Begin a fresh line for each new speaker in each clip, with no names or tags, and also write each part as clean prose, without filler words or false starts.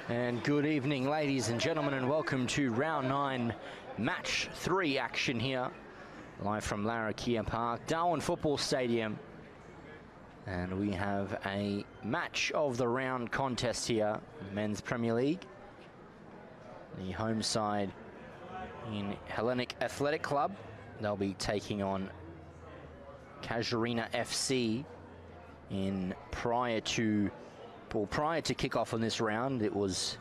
And good evening, ladies and gentlemen, and welcome to round 9, match 3 action here, live from Larrakia Park, Darwin Football Stadium. And we have a match of the round contest here, the Men's Premier League. The home side in Hellenic Athletic Club. They'll be taking on Casuarina FC prior to kickoff on this round. It was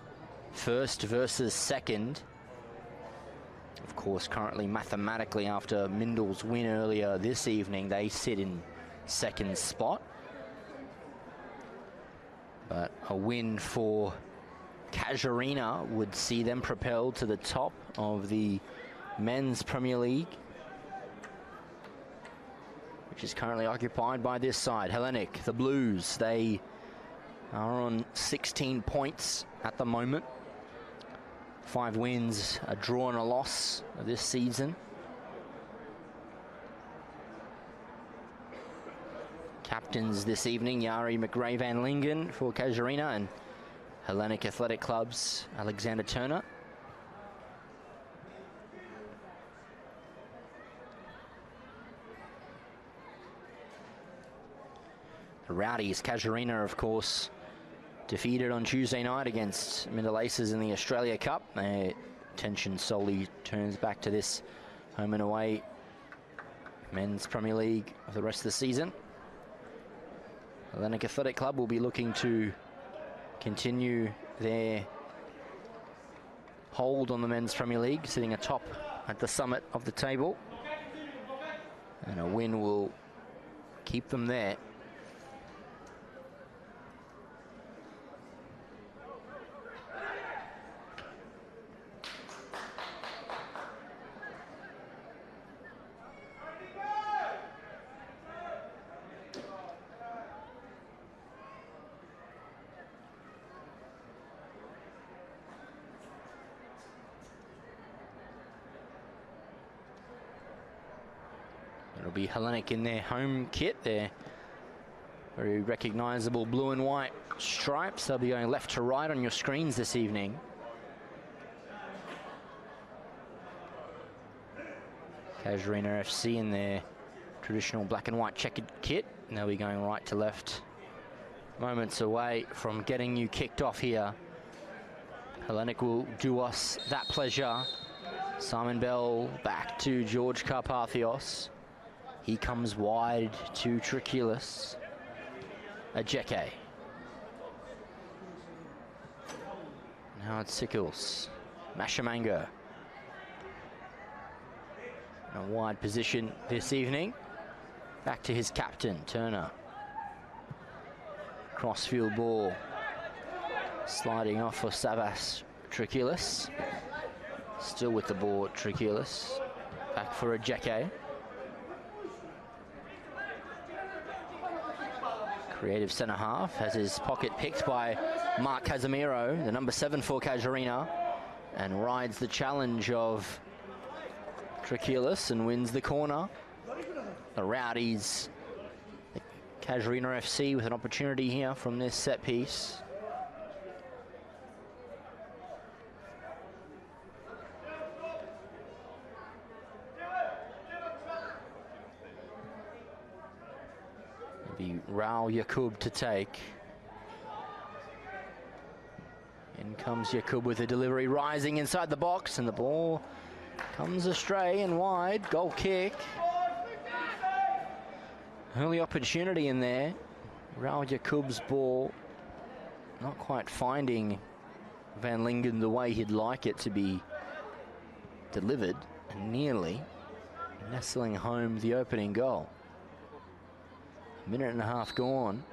first versus second. Of course, currently mathematically after Mindle's win earlier this evening, they sit in second spot. But a win for Casuarina would see them propelled to the top of the Men's Premier League, which is currently occupied by this side, Hellenic, the Blues. They are on 16 points at the moment. 5 wins, a draw and a loss this season. Captains this evening, Yari McRae Van Lingen for Casuarina, and Hellenic Athletic Club's Alexander Turner. The Rowdies, Casuarina, of course, defeated on Tuesday night against Middle Aces in the Australia Cup. Their attention solely turns back to this home and away Men's Premier League for the rest of the season. Hellenic Athletic Club will be looking to continue their hold on the Men's Premier League, sitting atop at the summit of the table. And a win will keep them there. It'll be Hellenic in their home kit, their very recognizable blue and white stripes. They'll be going left to right on your screens this evening. Casuarina FC in their traditional black and white checkered kit. And they'll be going right to left, moments away from getting you kicked off here. Hellenic will do us that pleasure. Simon Bell back to George Carpathios. He comes wide to Triculus. Ajeke. Now it's Sickles. Mashamanga. In a wide position this evening. Back to his captain, Turner. Crossfield ball. Sliding off for Savas Triculus. Still with the ball, Triculus. Back for Ajeke. Creative centre half has his pocket picked by Mark Casemiro, the number 7 for Casuarina, and rides the challenge of Triculus and wins the corner. The Rowdies, the Casuarina FC with an opportunity here from this set piece. Be Raul Yakub to take. In comes Yakub with a delivery, rising inside the box, and the ball comes astray and wide. Goal kick. Early opportunity in there. Raul Yakub's ball not quite finding Van Lingen the way he'd like it to be delivered, and nearly nestling home the opening goal. Minute and a half gone,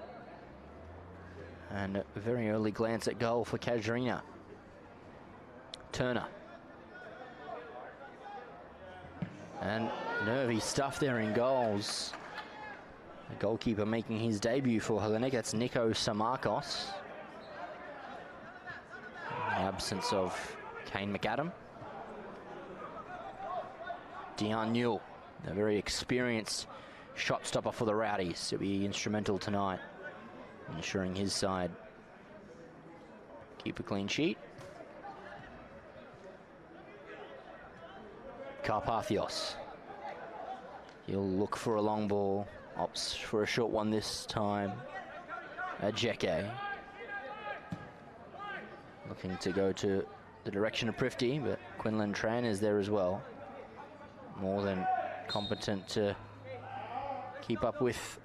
and a very early glance at goal for Casuarina. Turner. And nervy stuff there in goals. The goalkeeper making his debut for Hellenic, that's Nico Samarkos. In the absence of Kane McAdam. Dion Newell, a very experienced shot stopper for the Rowdies, to be instrumental tonight, ensuring his side keep a clean sheet. Carpathios. He'll look for a long ball. Opts for a short one this time. Ajeke. Looking to go to the direction of Prifty, but Quinlan Tran is there as well. More than competent to keep up with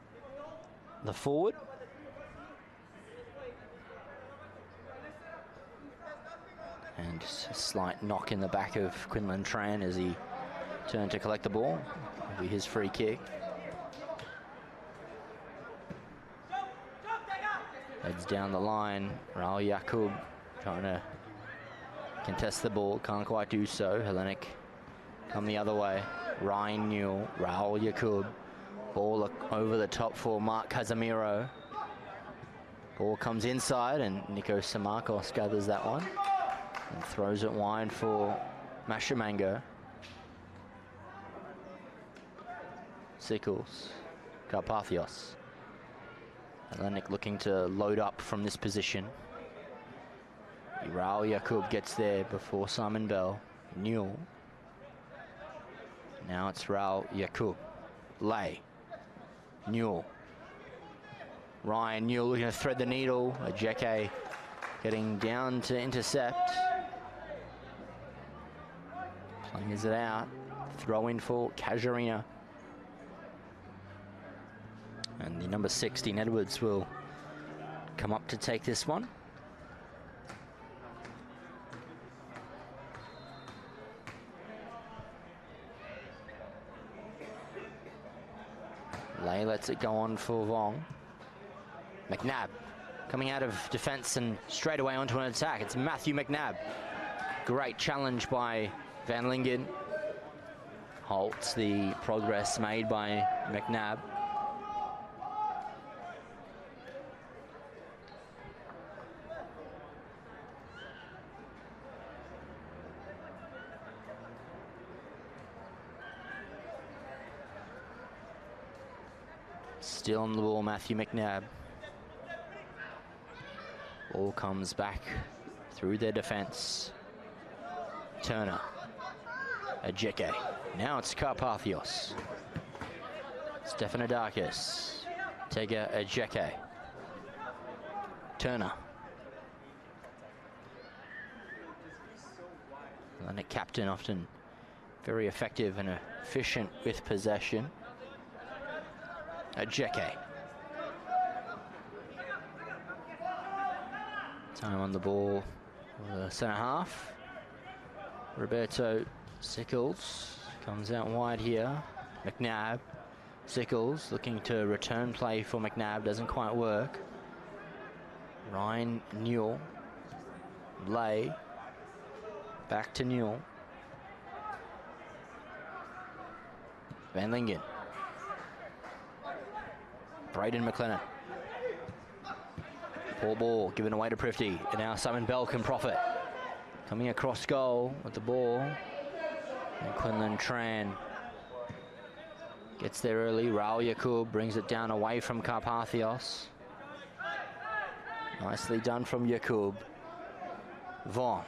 the forward. And just a slight knock in the back of Quinlan Tran as he turned to collect the ball. It'll be his free kick. Heads down the line. Raul Yakub trying to contest the ball. Can't quite do so. Hellenic come the other way. Ryan Newell, Raul Yakub. Ball over the top for Mark Casemiro. Ball comes inside and Nico Samarkos gathers that one. And throws it wide for Mashamango. Sickles. Carpathios. Hellenic looking to load up from this position. Raul Yakub gets there before Simon Bell. Newell. Now it's Raul Yakub. Lay. Newell. Ryan Newell looking to thread the needle. Ajeke getting down to intercept. Plingers it out. Throw in for Casuarina. And the number 16, Edwards, will come up to take this one. Lay lets it go on for Vong. McNabb coming out of defence and straight away onto an attack. It's Matthew McNabb. Great challenge by Van Lingen. Halts the progress made by McNabb. Still on the ball, Matthew McNabb. Ball comes back through their defence. Turner. Ajeke. Now it's Carpathios. Stefanidakis. Tega Ajeke. Turner. And a captain, often very effective and efficient with possession. Ajeke. Time on the ball for the centre half. Roberto Sickles comes out wide here. McNabb. Sickles looking to return play for McNabb. Doesn't quite work. Ryan Newell. Lay. Back to Newell. Van Lingen. Braden McLennan. Poor ball given away to Prifty. And now Simon Bell can profit. Coming across goal with the ball. And Quinlan Tran gets there early. Raul Yakub brings it down away from Carpathios. Nicely done from Yakub. Vaughn.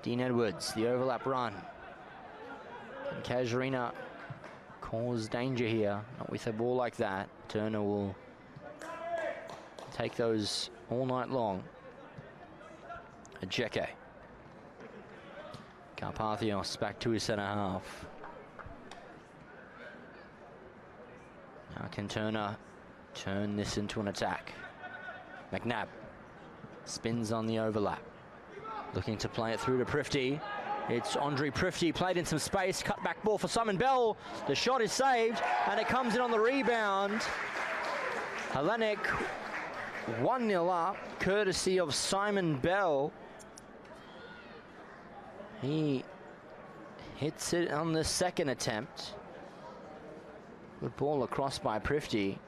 Dean Edwards, the overlap run. And Casuarina cause danger here. Not with a ball like that. Turner will take those all night long. Ajeke. Carpathios back to his centre half. Now can Turner turn this into an attack? McNabb spins on the overlap. Looking to play it through to Prifty. It's Andre Prifty, played in some space, cut back ball for Simon Bell. The shot is saved, and it comes in on the rebound. Hellenic 1-0 up, courtesy of Simon Bell. He hits it on the second attempt. Good ball across by Prifty.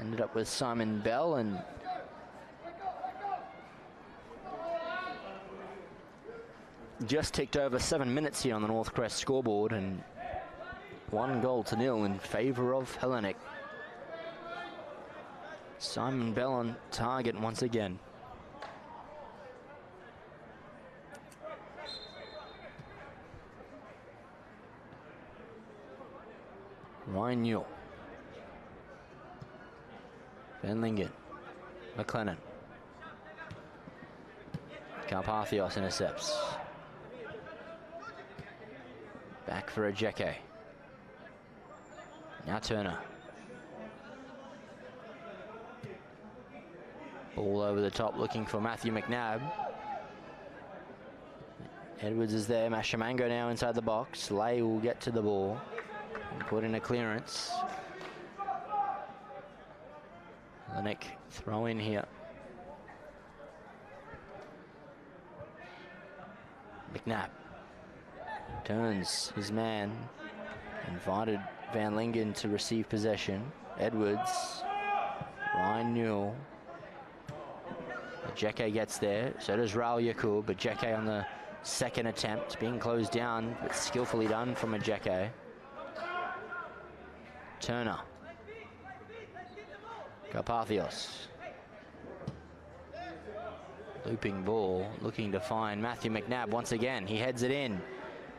Ended up with Simon Bell, and just ticked over 7 minutes here on the North Crest scoreboard, and 1-0 in favour of Hellenic. Simon Bell on target once again. Ryan Newell. Van Lingen. McLennan. Carpathios intercepts. Back for Ajeke. Now Turner. Ball over the top looking for Matthew McNabb. Edwards is there. Mashamango now inside the box. Lay will get to the ball and put in a clearance. Hellenic throw in here. McNabb turns his man. Invited Van Lingen to receive possession. Edwards. Ryan Newell. Ajeke gets there. So does Raul Yakub. Ajeke on the second attempt. Being closed down, but skillfully done from Ajeke. Turner. Carpathios. Looping ball, looking to find Matthew McNabb once again. He heads it in.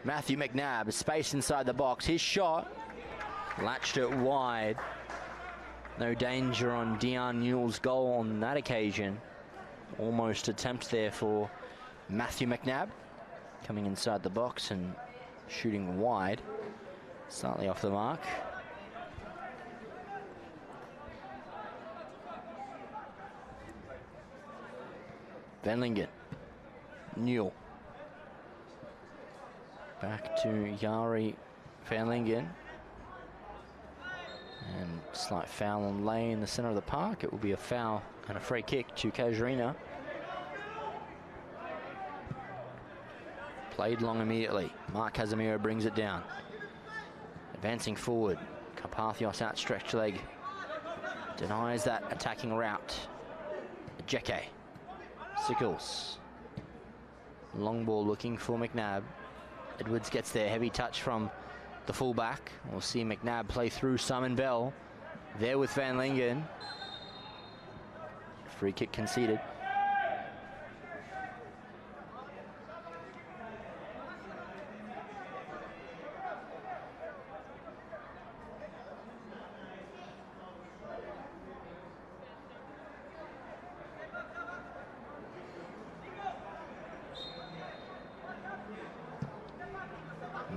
Matthew McNabb, space inside the box. His shot, latched it wide. No danger on Dion Newell's goal on that occasion. Almost attempt there for Matthew McNabb. Coming inside the box and shooting wide. Slightly off the mark. Van Lingen. Newell. Back to Yari Van Lingen. And slight foul on Lay in the center of the park. It will be a foul and a free kick to Casuarina. Played long immediately. Mark Casemiro brings it down. Advancing forward. Carpathios outstretched leg. Denies that attacking route. Ajeke. Sickles. Long ball looking for McNabb. Edwards gets there. Heavy touch from the fullback. We'll see McNabb play through Simon Bell. There with Van Lingen. Free kick conceded.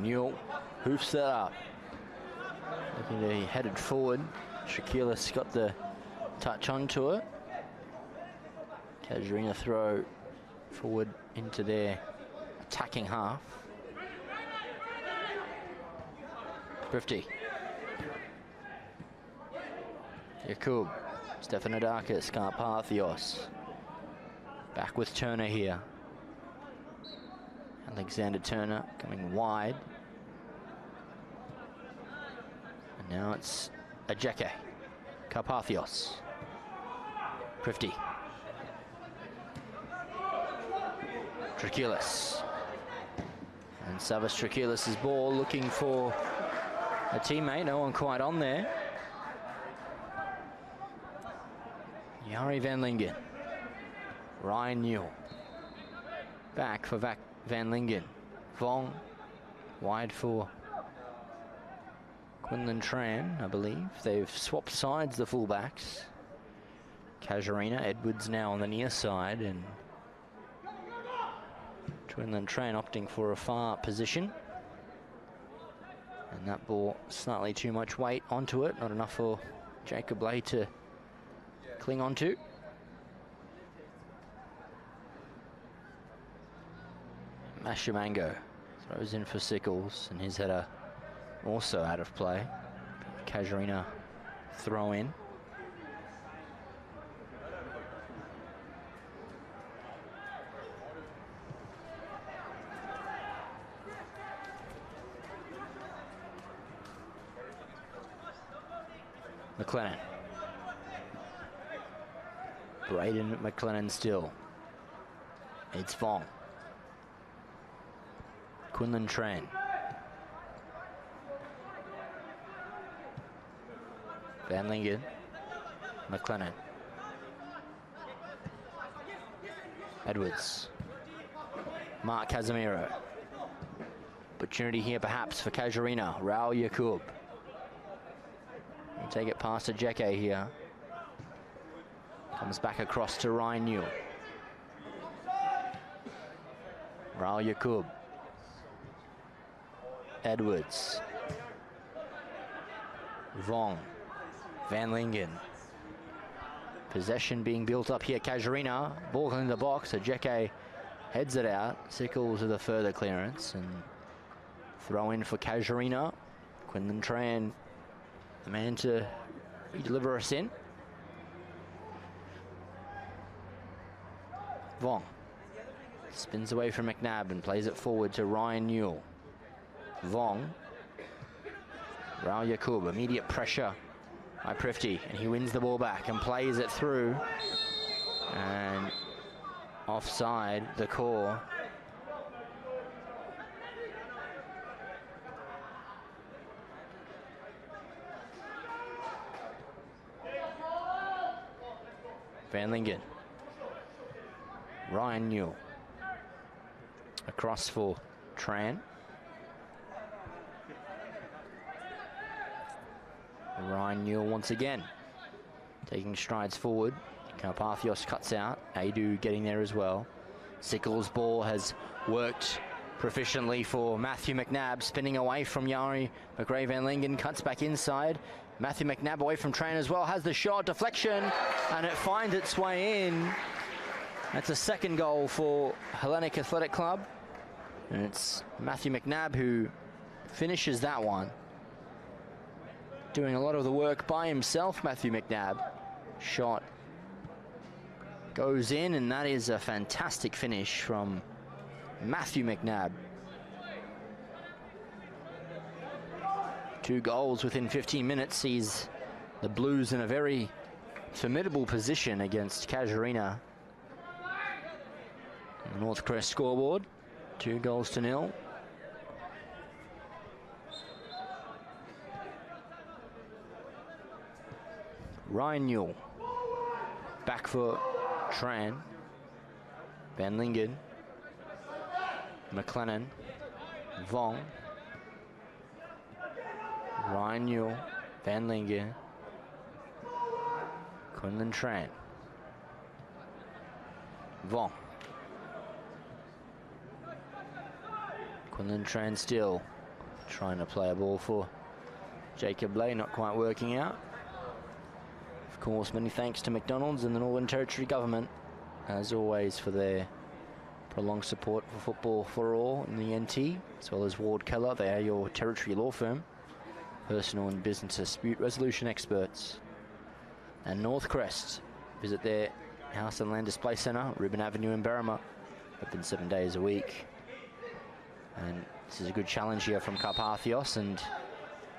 Newell hoofs that up. Looking to be headed forward. Shaquilis got the touch onto it. Casuarina throw forward into their attacking half. Thrifty. Yakub. Stefanidakis. Carpathios. Back with Turner here. Alexander Turner coming wide. And now it's Ajeke. Carpathios. Thrifty. Trachelis. And Savas Trachelis' ball looking for a teammate. No one quite on there. Yari Van Lingen. Ryan Newell. Back for Van Lingen. Vong. Wide for Quinlan Tran, I believe. They've swapped sides, the fullbacks. Casuarina. Edwards now on the near side, and Quinlan Tran opting for a far position. And that ball, slightly too much weight onto it. Not enough for Jacob Lay to cling onto. Mashamango throws in for Sickles, and his header also out of play. Casuarina throw in. McLennan. Braden McLennan still. It's Vong. Quinlan Tran. Van Lingen. McLennan. Edwards. Mark Casemiro. Opportunity here perhaps for Casuarina. Raul Yakub. You take it past Ajeke here. Comes back across to Ryan Newell. Raul Yakub. Edwards. Vong. Van Lingen. Possession being built up here. Casuarina. Ball in the box. Ajeke heads it out. Sickles with a further clearance. And throw in for Casuarina. Quinlan Tran, the man to deliver us in. Vong spins away from McNabb and plays it forward to Ryan Newell. Vong. Raul Yakub, immediate pressure by Prifty, and he wins the ball back and plays it through. And offside, the core. Van Lingen. Ryan Newell. Across for Tran. Ryan Newell once again. Taking strides forward. Carpathios cuts out. Adu getting there as well. Sickles' ball has worked proficiently for Matthew McNabb. Spinning away from Yari. McRae Van Lingen cuts back inside. Matthew McNabb away from Tran as well. Has the shot. Deflection. And it finds its way in. That's a second goal for Hellenic Athletic Club. And it's Matthew McNabb who finishes that one. Doing a lot of the work by himself, Matthew McNabb. Shot goes in, and that is a fantastic finish from Matthew McNabb. 2 goals within 15 minutes sees the Blues in a very formidable position against Casuarina. The North Crest scoreboard, 2-0. Ryan Newell, back for Tran. Van Lingen, McLennan, Vong, Ryan Newell, Van Lingen, Quinlan Tran, Vong. Quinlan Tran still trying to play a ball for Jacob Lay, not quite working out. Of course, many thanks to McDonald's and the Northern Territory Government, as always, for their prolonged support for Football for All in the NT, as well as Ward Keller. They are your territory law firm, personal and business dispute resolution experts. And North Crest, visit their House and Land Display Centre, Reuben Avenue in Berrima, open 7 days a week. And this is a good challenge here from Carpathios and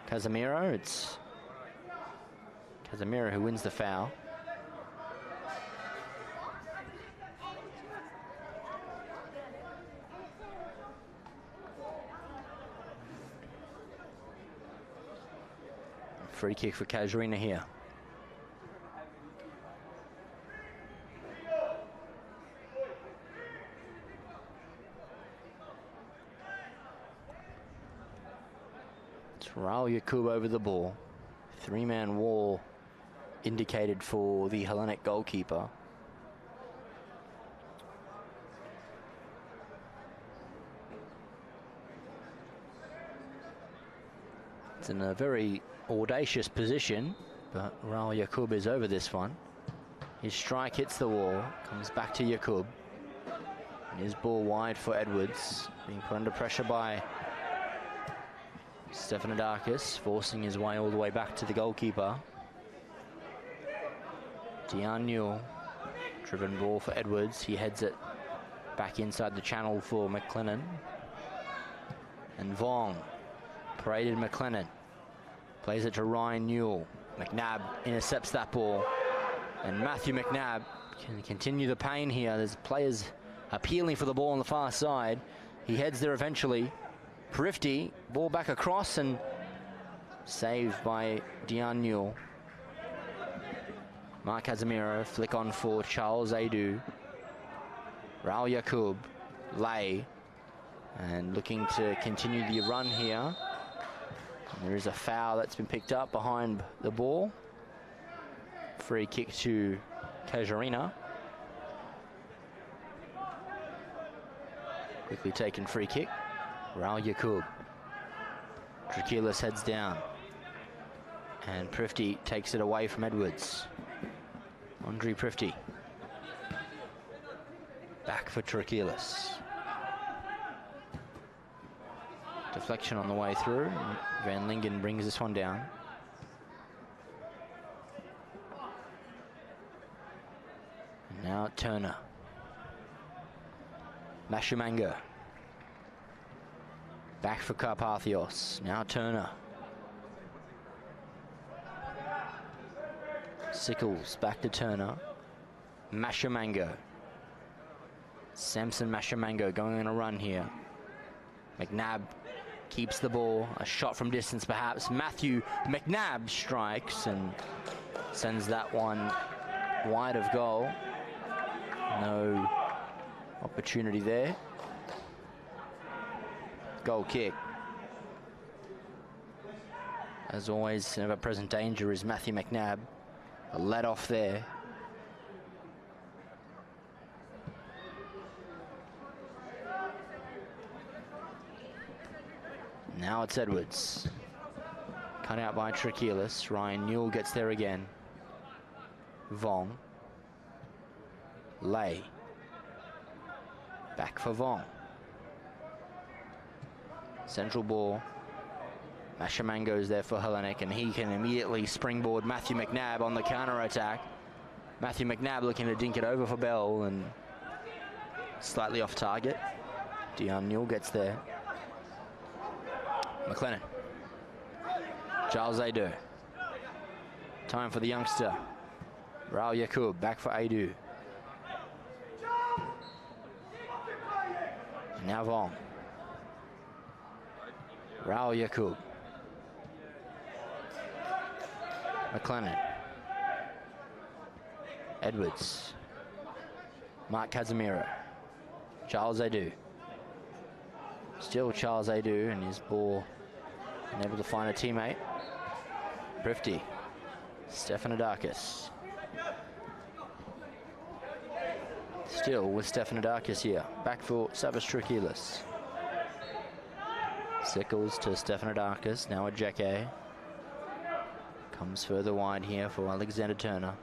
Casemiro. It's Casemiro who wins the foul. Free kick for Casuarina here. Raul Yakub over the ball. 3-man wall indicated for the Hellenic goalkeeper. It's in a very audacious position, but Raul Yakub is over this one. His strike hits the wall, comes back to Yakub. And his ball wide for Edwards, being put under pressure by Stefanidakis, forcing his way all the way back to the goalkeeper. Dion Newell, driven ball for Edwards. He heads it back inside the channel for McLennan. And Vong, paraded McLennan, plays it to Ryan Newell. McNabb intercepts that ball. And Matthew McNabb can continue the pain here. There's players appealing for the ball on the far side. He heads there eventually. Prifty, ball back across and saved by Dion Newell. Mark Casemiro, flick on for Charles Adu. Raul Yakub, Lay, and looking to continue the run here. There is a foul that's been picked up behind the ball. Free kick to Casuarina. Quickly taken free kick. Raul Yakub. Drakilis heads down. And Prifty takes it away from Edwards. Andre Prifty. Back for Drakilis. Deflection on the way through. Van Lingen brings this one down. And now Turner. Mashimango. Back for Carpathios. Now Turner. Sickles back to Turner. Mashimango. Samson Mashimango going on a run here. McNabb keeps the ball. A shot from distance perhaps. Matthew McNabb strikes and sends that one wide of goal. No opportunity there. Goal kick. As always, an ever-present danger is Matthew McNabb. A let off there. Now it's Edwards. Cut out by Drakilis. Ryan Newell gets there again. Vong. Lay. Back for Vong. Central ball. Mashimango's there for Hellenic, and he can immediately springboard Matthew McNabb on the counter-attack. Matthew McNabb looking to dink it over for Bell, and slightly off target. Dion Newell gets there. McLennan. Charles Adu. Time for the youngster. Raul Yakub back for Adu. Now Vong. Raul Yakub. McLennan. Edwards. Mark Casemiro. Charles Adu. Still Charles Adu, and his ball unable to find a teammate. Prifty. Stefanidakis. Still with Stefanidakis here. Back for Savas Drakilis. Sickles to Stefanidakis. Now a Ajeke. Comes further wide here for Alexander Turner.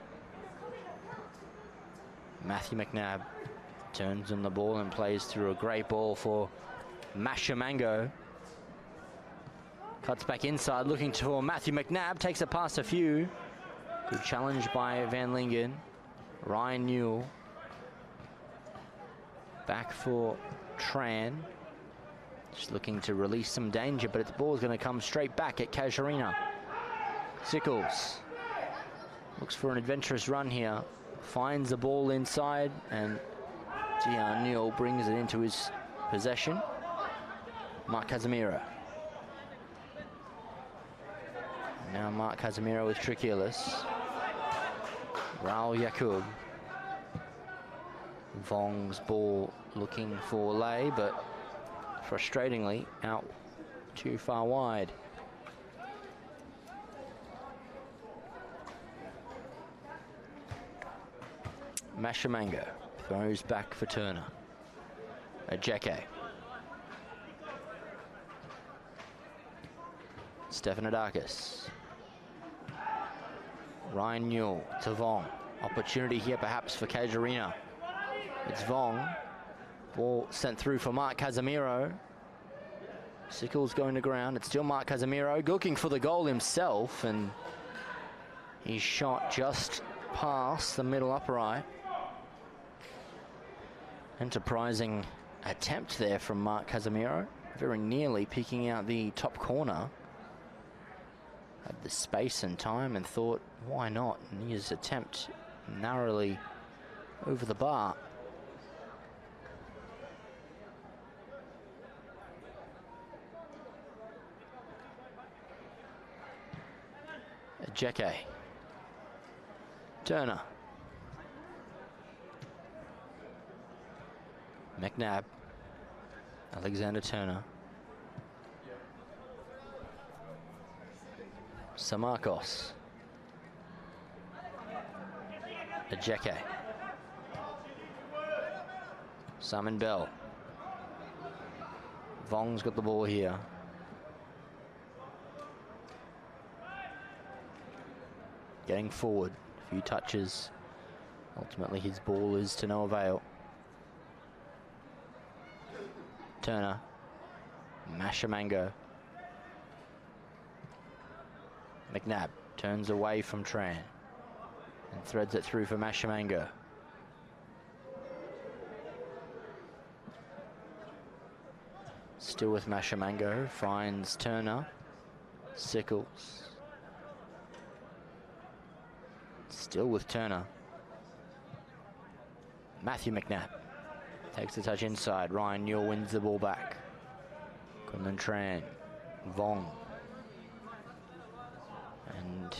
Matthew McNabb turns on the ball and plays through a great ball for Mashimango. Cuts back inside, looking for Matthew McNabb. Takes it past a few. Good challenge by Van Lingen. Ryan Newell. Back for Tran. Just looking to release some danger, but its ball is going to come straight back at Casuarina. Sickles. Looks for an adventurous run here. Finds the ball inside, and Dion Newell brings it into his possession. Mark Casemiro. Now Mark Casemiro with Drakilis. Raul Yakub. Vong's ball looking for Lay, but frustratingly out too far wide. Mashimango throws back for Turner. Ajeke. Stefanidakis. Ryan Newell to Vong. Opportunity here perhaps for Casuarina. It's Vong. Ball sent through for Mark Casemiro. Sickles going to ground. It's still Mark Casemiro looking for the goal himself, and he's shot just past the middle upright. Enterprising attempt there from Mark Casemiro. Very nearly peeking out the top corner. Had the space and time and thought, why not? And his attempt narrowly over the bar. Ajeke. Turner. McNabb. Alexander Turner. Samarkos. Ajeke. Simon Bell. Vong's got the ball here. Getting forward. A few touches. Ultimately, his ball is to no avail. Turner. Mashamango. McNabb turns away from Tran and threads it through for Mashamango. Still with Mashamango, finds Turner. Sickles. Still with Turner. Matthew McNabb takes the touch inside. Ryan Newell wins the ball back. Quinlan Tran. Vong. And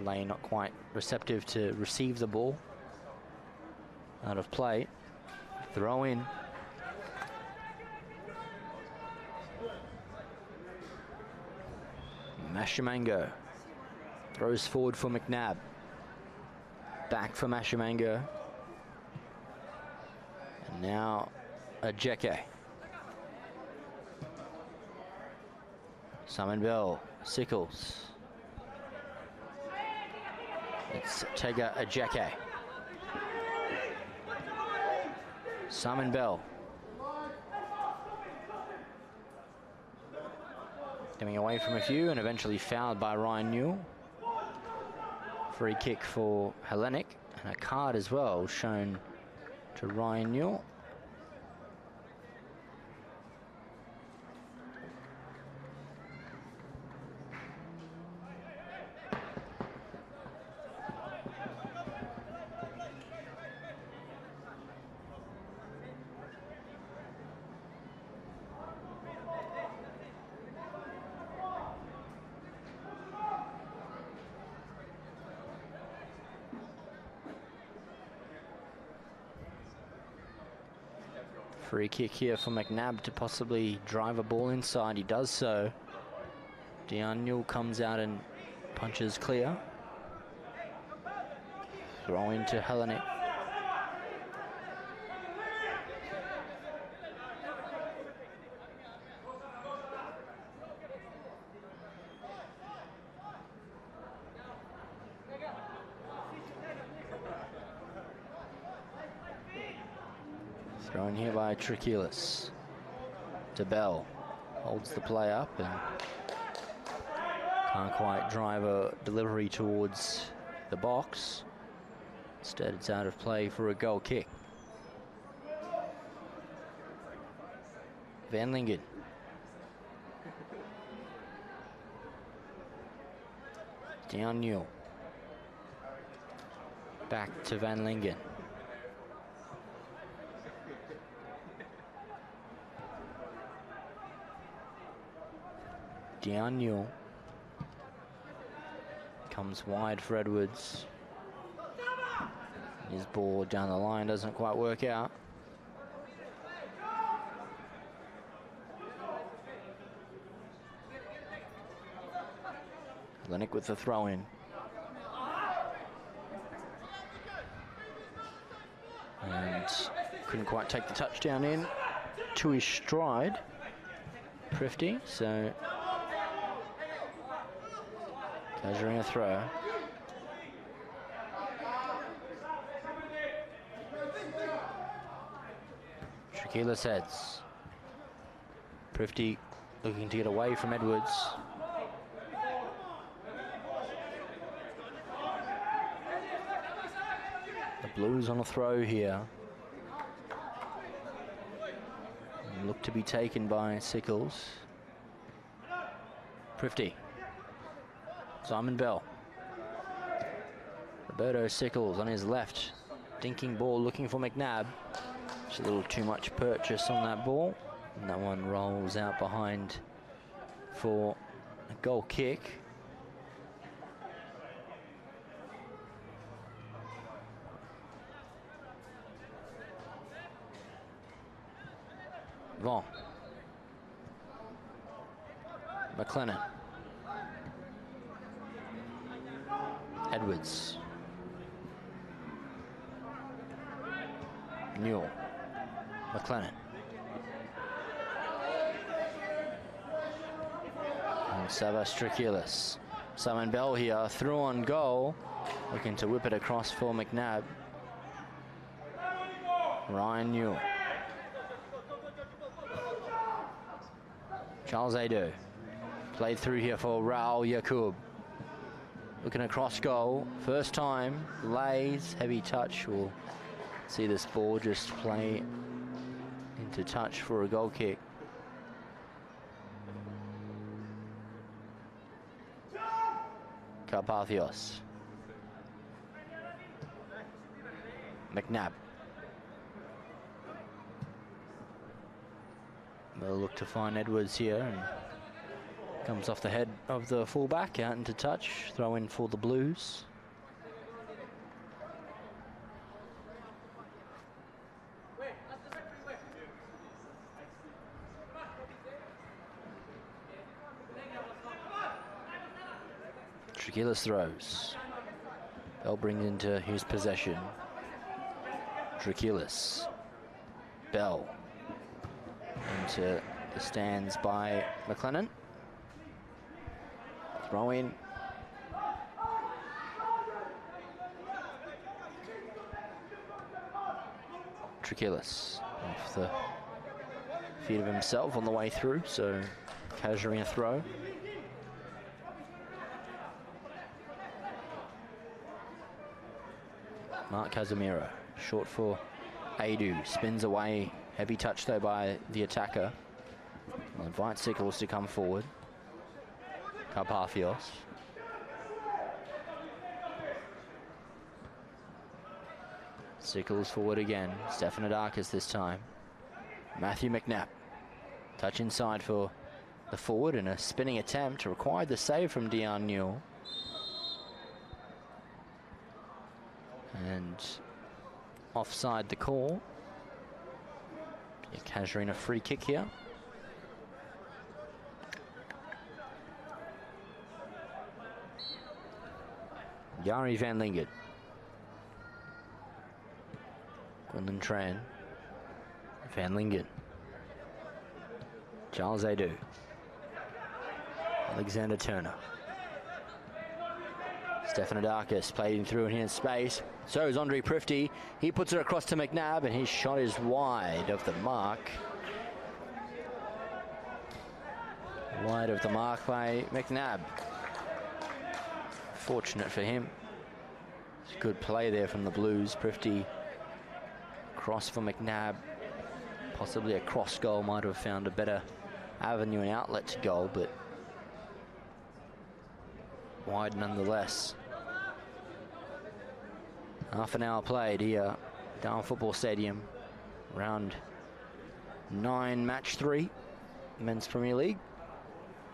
Lane not quite receptive to receive the ball. Out of play. Throw in. Mashamango throws forward for McNabb. Back for Mashamango. And now Ajeke. Simon Bell. Sickles. It's Tega Ajeke. Simon Bell. Coming away from a few and eventually fouled by Ryan Newell. Free kick for Hellenic and a card as well shown to Ryan Newell. Free kick here for McNabb to possibly drive a ball inside. He does so. Dion Newell comes out and punches clear. Throw into Hellenic. Thrown here by Trikilis to Bell. Holds the play up and can't quite drive a delivery towards the box. Instead, it's out of play for a goal kick. Van Lingen. Down Newell. Back to Van Lingen. Down Newell. Comes wide for Edwards. His ball down the line doesn't quite work out. Hellenic with the throw in. And couldn't quite take the touchdown in to his stride. Prifty, so Casuarina throw. Trikilis heads. Prifty looking to get away from Edwards. The Blues on a throw here. And look to be taken by Sickles. Prifty. Simon Bell. Roberto Sickles on his left. Dinking ball looking for McNabb. Just a little too much purchase on that ball. And that one rolls out behind for a goal kick. Vaughn. McLennan. Edwards. Newell. McLennan. And Savas Triculis. Simon Bell here, through on goal. Looking to whip it across for McNabb. Ryan Newell. Charles Ado. Played through here for Raul Yakub. Looking across goal. First time. Lays. Heavy touch. We'll see this ball just play into touch for a goal kick. Carpathios. McNabb. They'll look to find Edwards here, and comes off the head of the fullback, out into touch, throw in for the Blues. Triculis throws. Bell brings into his possession. Triculis. Bell. Into the stands by McLennan. Throw in. Triculis off the feet of himself on the way through, so Casuarina throw. Mark Casemiro, short for Adu, spins away. Heavy touch though by the attacker. We'll invite Sickles to come forward. Carpathios. Sickles forward again. Stefanidakis this time. Matthew McNabb. Touch inside for the forward, and a spinning attempt required the save from Dion Newell. And offside the call. Casuarina free kick here. Yari van Lingen. Quinlan Tran. Van Lingen. Charles Adu. Alexander Turner. Stefanidakis played through in here in space. So is Andre Prifty. He puts it across to McNabb, and his shot is wide of the mark. Wide of the mark by McNabb. Fortunate for him. It's a good play there from the Blues. Prifty cross for McNabb. Possibly a cross goal, might have found a better avenue and outlet to goal, but wide nonetheless. Half an hour played here, Darwin Football Stadium. Round 9, match 3, Men's Premier League.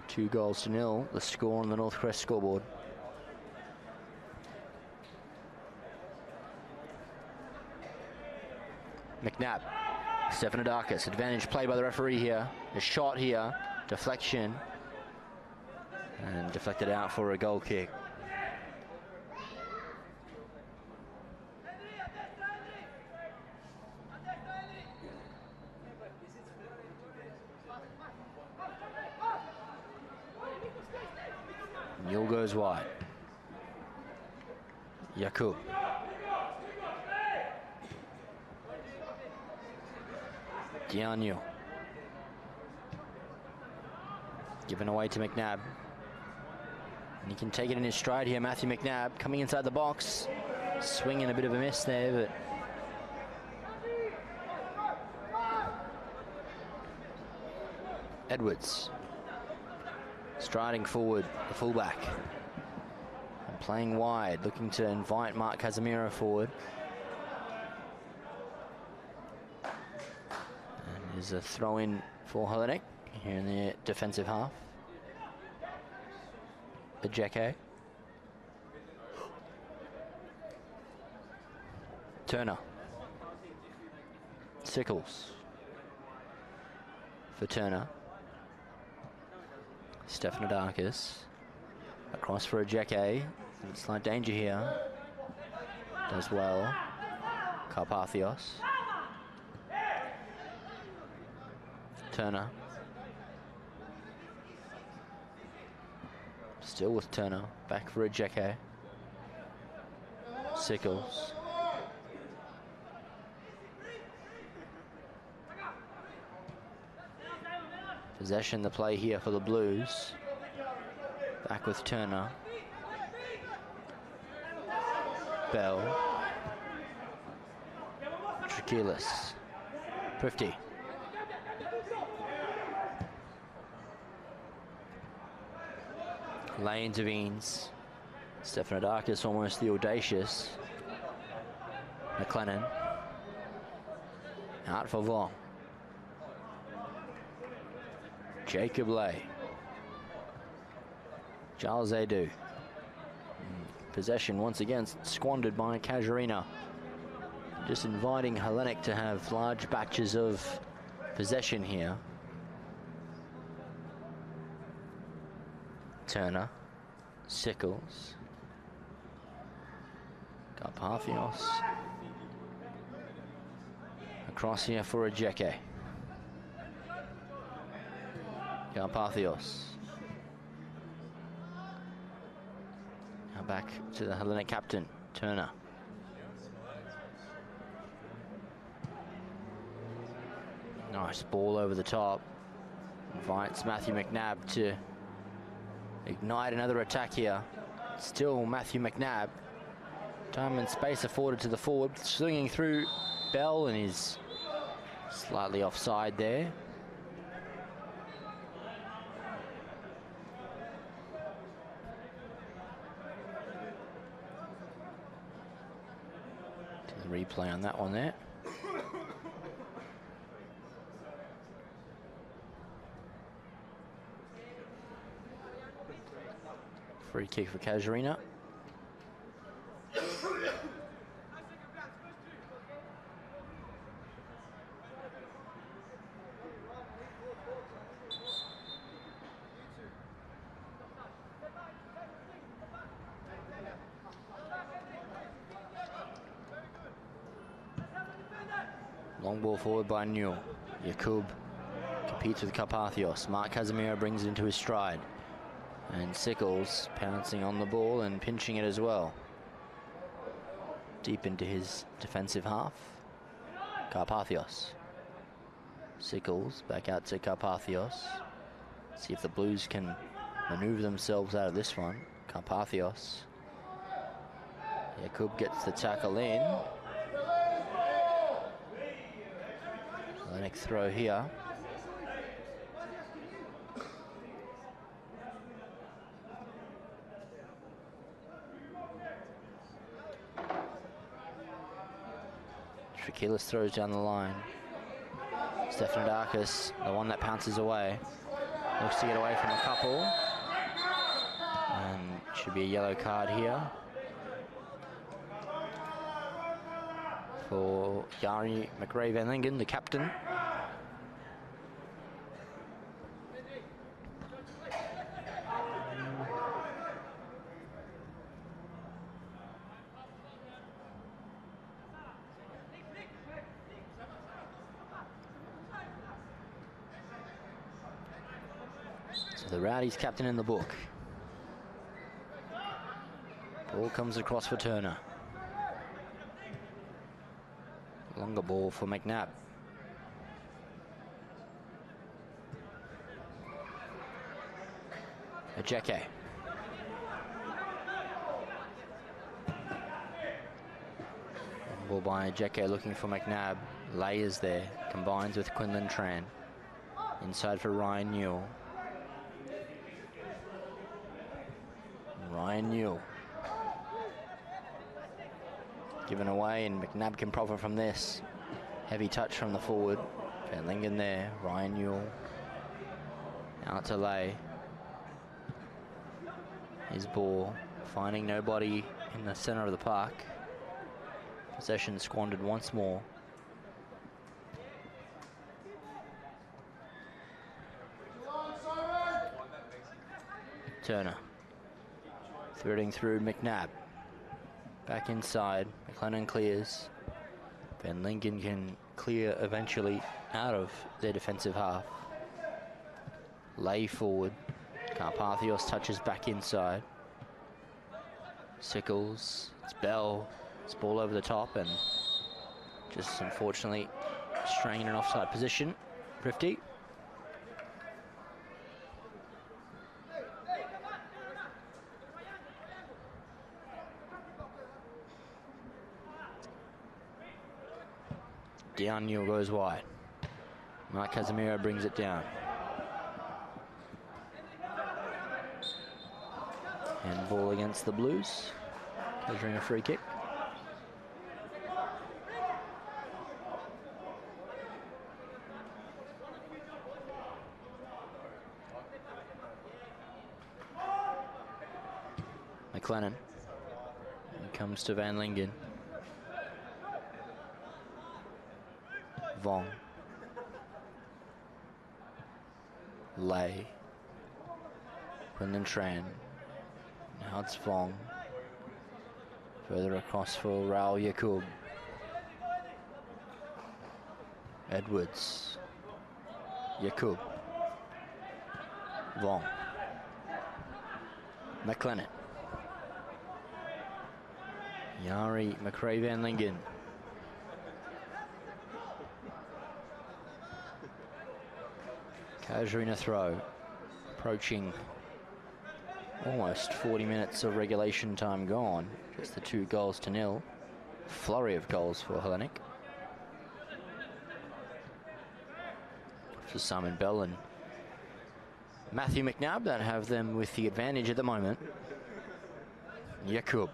2-0, the score on the Northcrest scoreboard. McNabb. Stefanidakis, advantage play by the referee here. A shot here, deflection. And deflected out for a goal kick. Newell goes wide. Yakub. Dion Newell. Given away to McNabb. And he can take it in his stride here. Matthew McNabb coming inside the box. Swinging a bit of a miss there, but Edwards. Striding forward, the fullback. And playing wide, looking to invite Mark Casemiro forward. And there's a throw-in for Hellenic here in the defensive half. Ejeke. Turner. Sickles. For Turner. Stefanidakis. Across for Ejeke. Slight danger here. Does well. Carpathios. Turner. Still with Turner. Back for Ejeke. Sickles. Possession the play here for the Blues. Back with Turner. Bell. Trikilis. Prifty. Lay intervenes. Stefanidakis almost the audacious. McLennan. Out for Vaughn. Jacob Lay. Charles Adu. Possession once again squandered by Casuarina. Just inviting Hellenic to have large batches of possession here. Turner. Sickles. Carpathios. Across here for Ejeke. Carpathios. Now back to the Hellenic captain, Turner. Nice ball over the top. Invites Matthew McNabb to ignite another attack here. Still Matthew McNabb. Time and space afforded to the forward. Swinging through Bell, and he's slightly offside there. To the replay on that one there. Free kick for Casuarina. Long ball forward by Newell. Yakub competes with Carpathios. Mark Casemiro brings it into his stride. And Sickles pouncing on the ball and pinching it as well. Deep into his defensive half. Carpathios. Sickles back out to Carpathios. See if the Blues can maneuver themselves out of this one. Carpathios. Yakub gets the tackle in. Hellenic throw here. Trikilis throws down the line. Stefanidakis, the one that pounces away. Looks to get away from a couple. And should be a yellow card here for Jari McRae Van Lingen, the captain. So the Rowdies captain in the book. Ball comes across for Turner. Longer ball for McNabb. Ejeke. Ball by Ejeke looking for McNabb. Layers there. Combines with Quinlan Tran. Inside for Ryan Newell. Ryan Newell. Given away, and McNabb can profit from this. Heavy touch from the forward. Van Lingen there. Ryan Newell. Out to Lay. His ball finding nobody in the center of the park. Possession squandered once more. Turner. Threading through McNabb. Back inside. McLennan clears. Van Lingen can clear eventually out of their defensive half. Lay forward. Carpathios touches back inside. Sickles. It's Bell. It's ball over the top and just unfortunately straying in an offside position. 50. Diagno goes wide. Mark Casemiro brings it down. And ball against the Blues. Measuring a free kick. McLennan. He comes to Van Lingen. Vong. Lay. Quinlan Tran. Now it's Vong. Further across for Raul Yakub. Edwards. Yakub. Vong. McLennan. Yari McRae Van Lingen. Casuarina throw. Approaching almost 40 minutes of regulation time gone. Just the 2 goals to nil. Flurry of goals for Hellenic. For Simon Bell and Matthew McNabb that have them with the advantage at the moment. Yakub.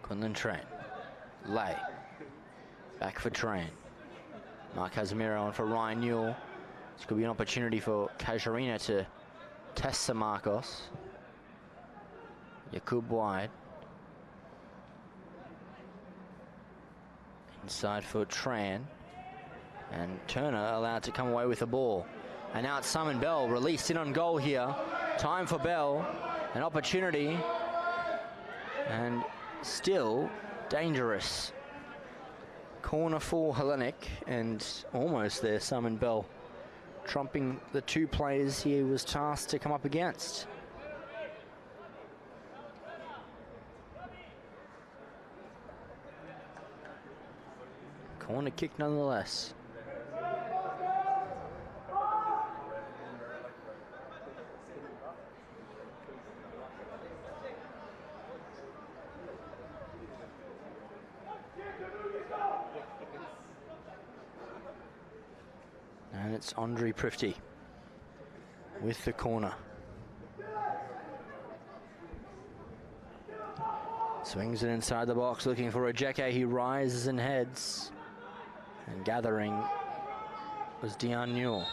Quinlan Tran. Lay. Back for Tran. Mark Casemiro on for Ryan Newell. This could be an opportunity for Casuarina to test some Marcos. Yakub wide. Inside for Tran. And Turner allowed to come away with the ball. And now it's Simon Bell released in on goal here. Time for Bell. An opportunity. And still dangerous. Corner for Hellenic, and almost there Simon Bell trumping the 2 players he was tasked to come up against. Corner kick nonetheless. And it's Andre Prifty with the corner. Swings it inside the box, looking for a Ejeke. He rises and heads. And gathering was Dion Newell.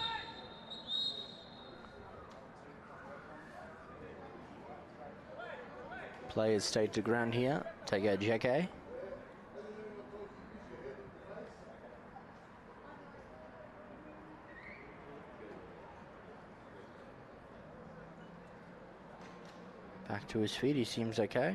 Players stayed to ground here. Take a Ejeke. Back to his feet, he seems okay.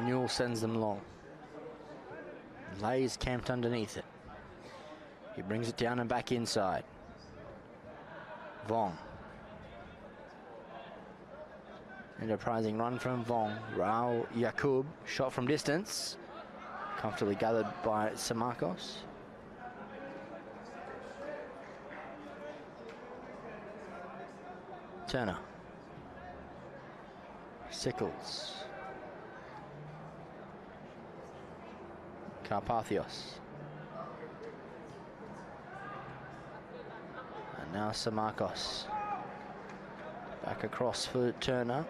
Newell sends them long. Lay's camped underneath it. He brings it down and back inside. Vong. Enterprising run from Vong. Raul Yakub, shot from distance. Comfortably gathered by Samarkos. Turner. Sickles. Carpathios. And now Samarkos. Back across for Turner.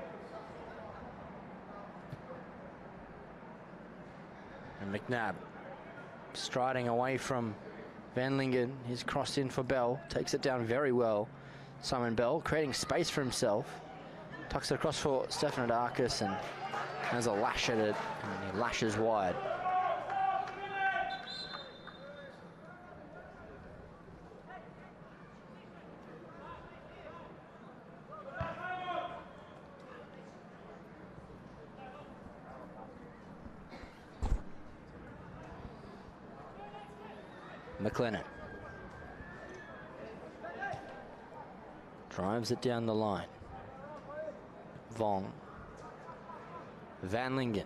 And McNabb striding away from Van Lingen. He's crossed in for Bell. Takes it down very well. Simon Bell, creating space for himself. Tucks it across for Stefanidakis and has a lash at it, and he lashes wide. McLennan drives it down the line. Vong. Van Lingen.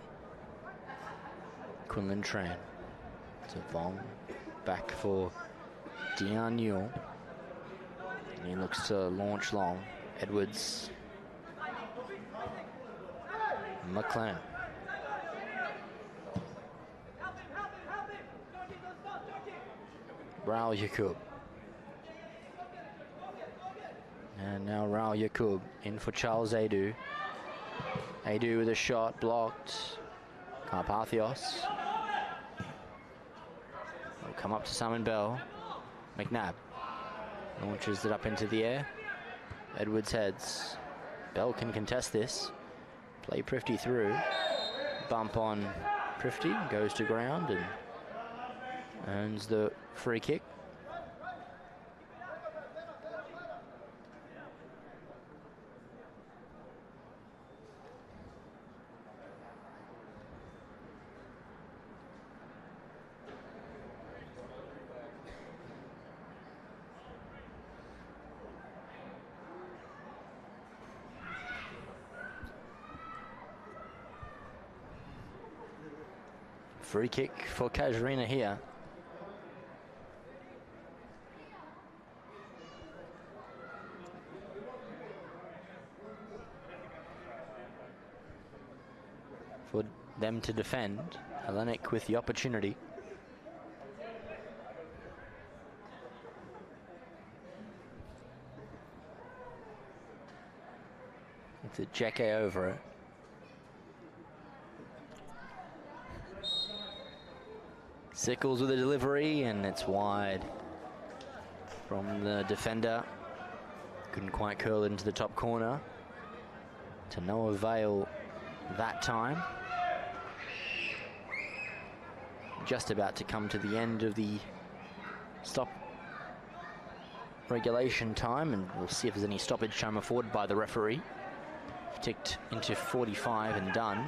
Quinlan Tran. To Vong. Back for Dion Newell. And he looks to launch long. Edwards. McLennan. Raul Yakub. And now Raul Yakub in for Charles Adu. Adu with a shot blocked. Carpathios. Will come up to Simon Bell. McNabb launches it up into the air. Edwards heads. Bell can contest this. Play Prifty through. Bump on Prifty. Goes to ground and earns the free kick. Free kick for Casuarina here. For them to defend. Hellenic with the opportunity. It's a Jacke over it. Sickles with a delivery, and it's wide from the defender. Couldn't quite curl it into the top corner. To no avail that time. Just about to come to the end of the stop regulation time, and we'll see if there's any stoppage time afforded by the referee. Ticked into 45 and done.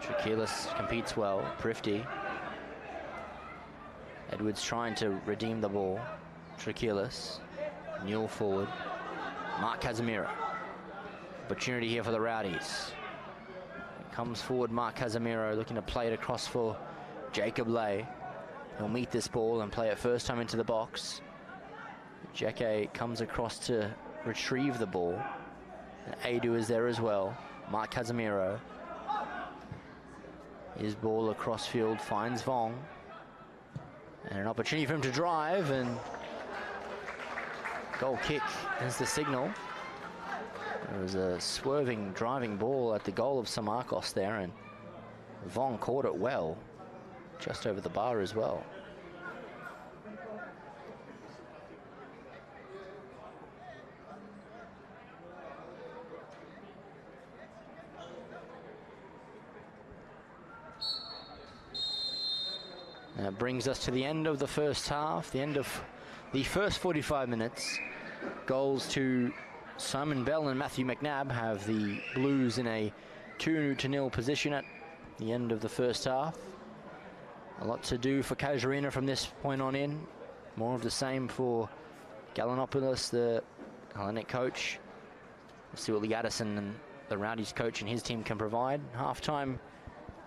Trachelis competes well. Prifty. Edwards trying to redeem the ball. Trachelis. Newell forward. Mark Casemiro. Opportunity here for the Rowdies. Comes forward Mark Casemiro looking to play it across for Jacob Lay. He'll meet this ball and play it first time into the box. Jacke comes across to retrieve the ball. And Adu is there as well. Mark Casemiro. His ball across field finds Vong. And an opportunity for him to drive, and goal kick is the signal. There was a swerving, driving ball at the goal of Samarkos there, and Vong caught it well, just over the bar as well. That brings us to the end of the first half, the end of the first 45 minutes. Goals to Simon Bell and Matthew McNabb have the Blues in a 2-0 position at the end of the first half. A lot to do for Casuarina from this point on in. More of the same for Galanopoulos, the Hellenic coach. We'll see what Lee Addison and the Rowdies coach and his team can provide. Half-time.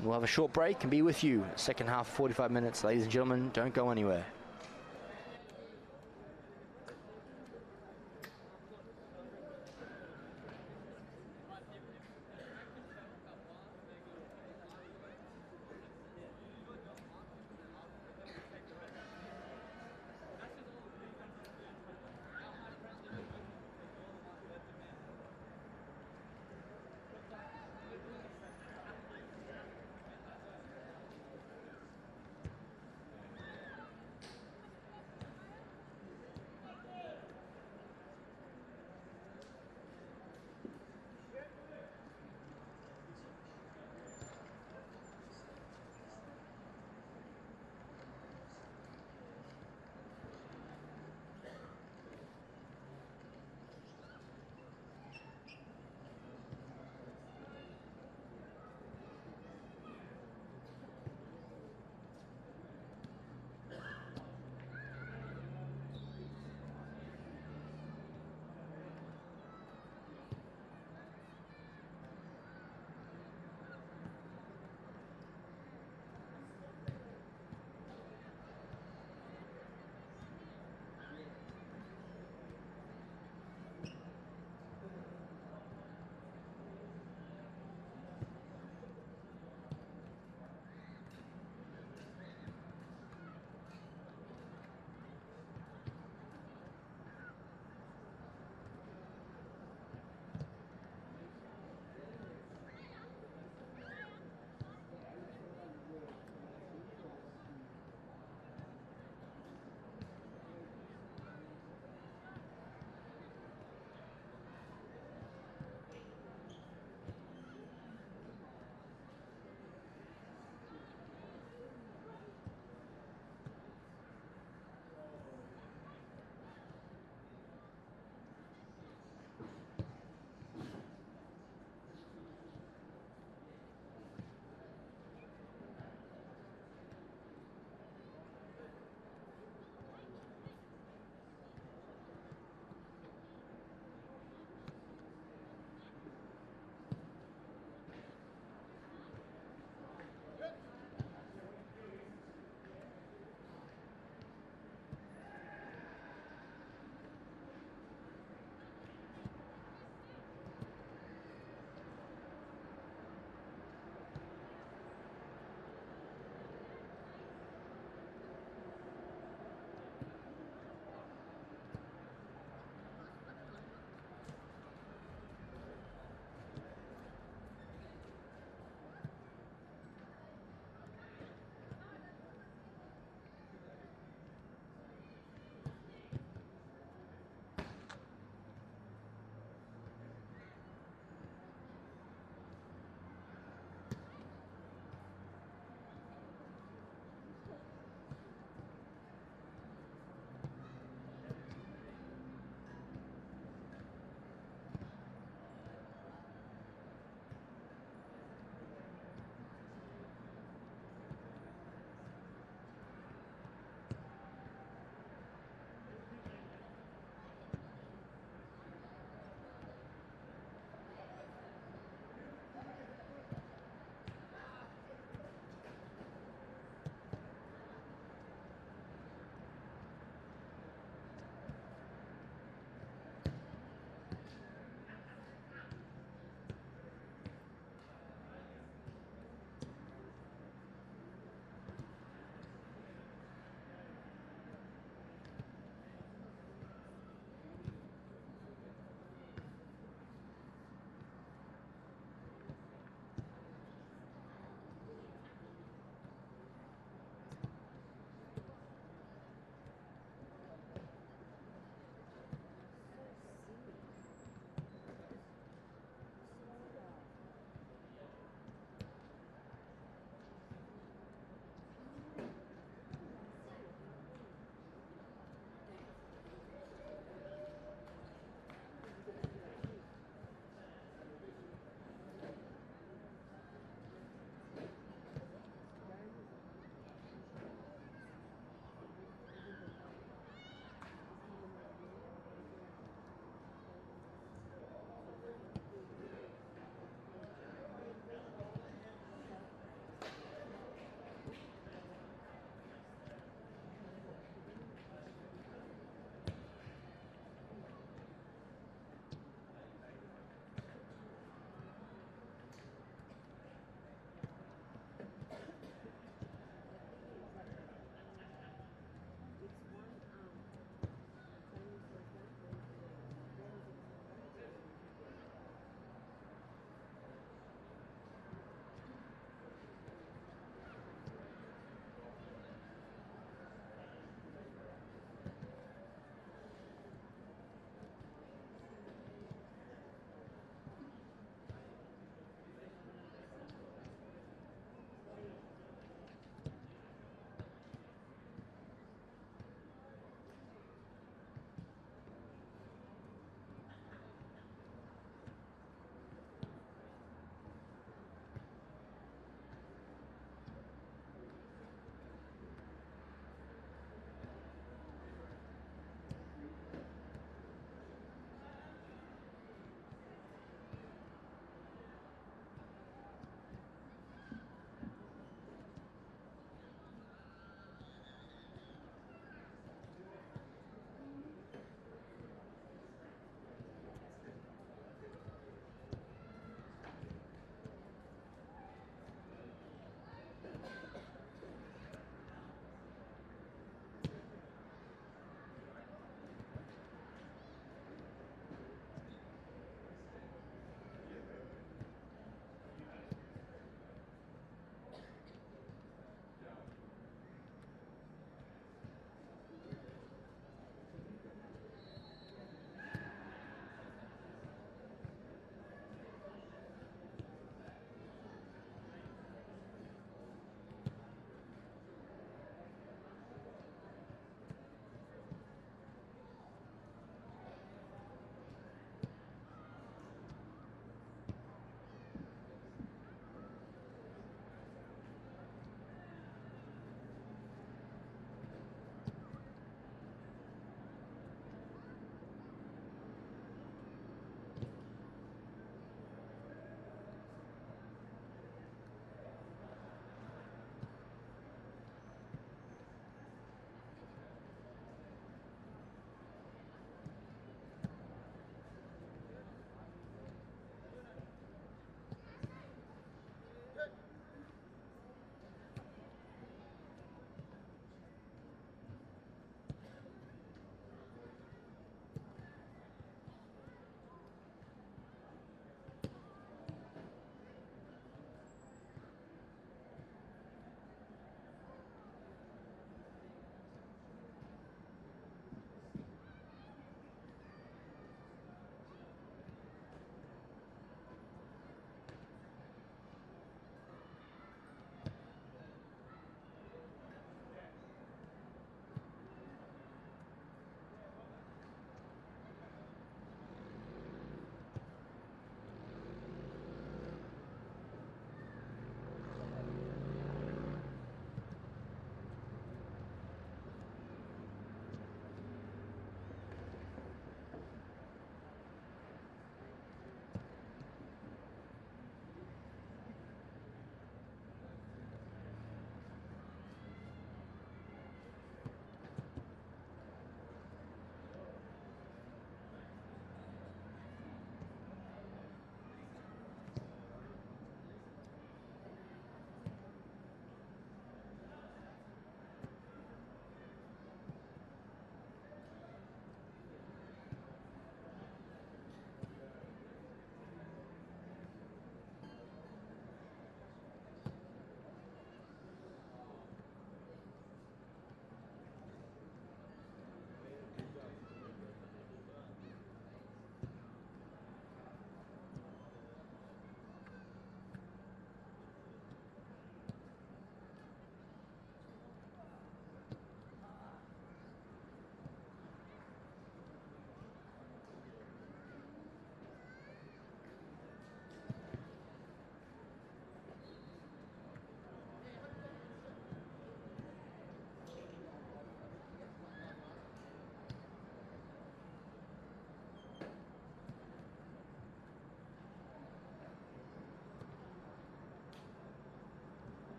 We'll have a short break and be with you. Second half, 45 minutes. Ladies and gentlemen, don't go anywhere.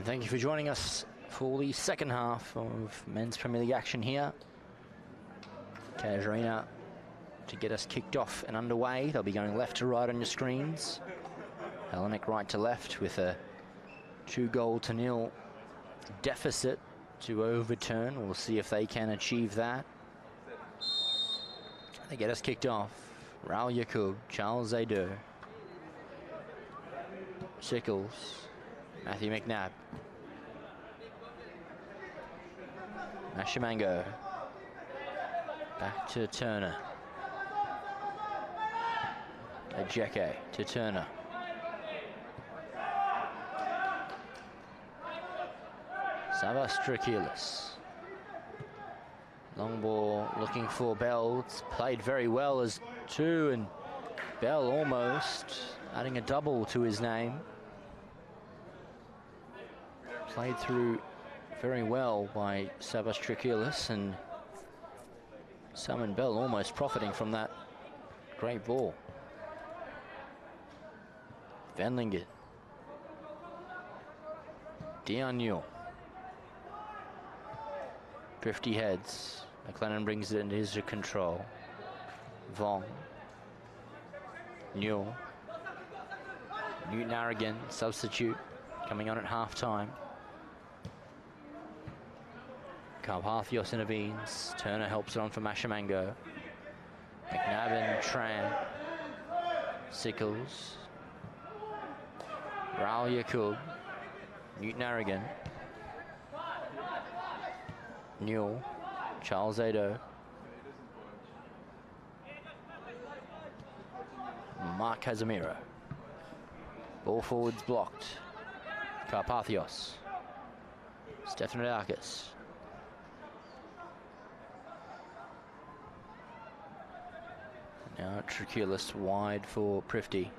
Thank you for joining us for the second half of Men's Premier League action here. Casuarina to get us kicked off and underway. They'll be going left to right on your screens. Hellenic right to left with a 2-0 deficit to overturn. We'll see if they can achieve that. They get us kicked off. Raul Yakub, Charles Zaidou, Sickles, Matthew McNabb, Mashimango, back to Turner, Ajeke to Turner, Savas Draculis. Long ball looking for Bell. It's played very well as two, and Bell almost adding a double to his name. Played through very well by Savas Draculis, and Simon Bell almost profiting from that great ball. Van Lingen, Dion Newell, 50 heads. McLennan brings it into his control. Vong, Newell, Newton Aragon, substitute, coming on at half-time. Carpathios intervenes. Turner helps it on for Mashimango. McNabb and Tran. Sickles. Raul Yakub. Newton Aragon. Newell. Charles Zaidou. Mark Casemiro. Ball forwards blocked. Carpathios. Stefanidakis. Now Draculis wide for Prifty.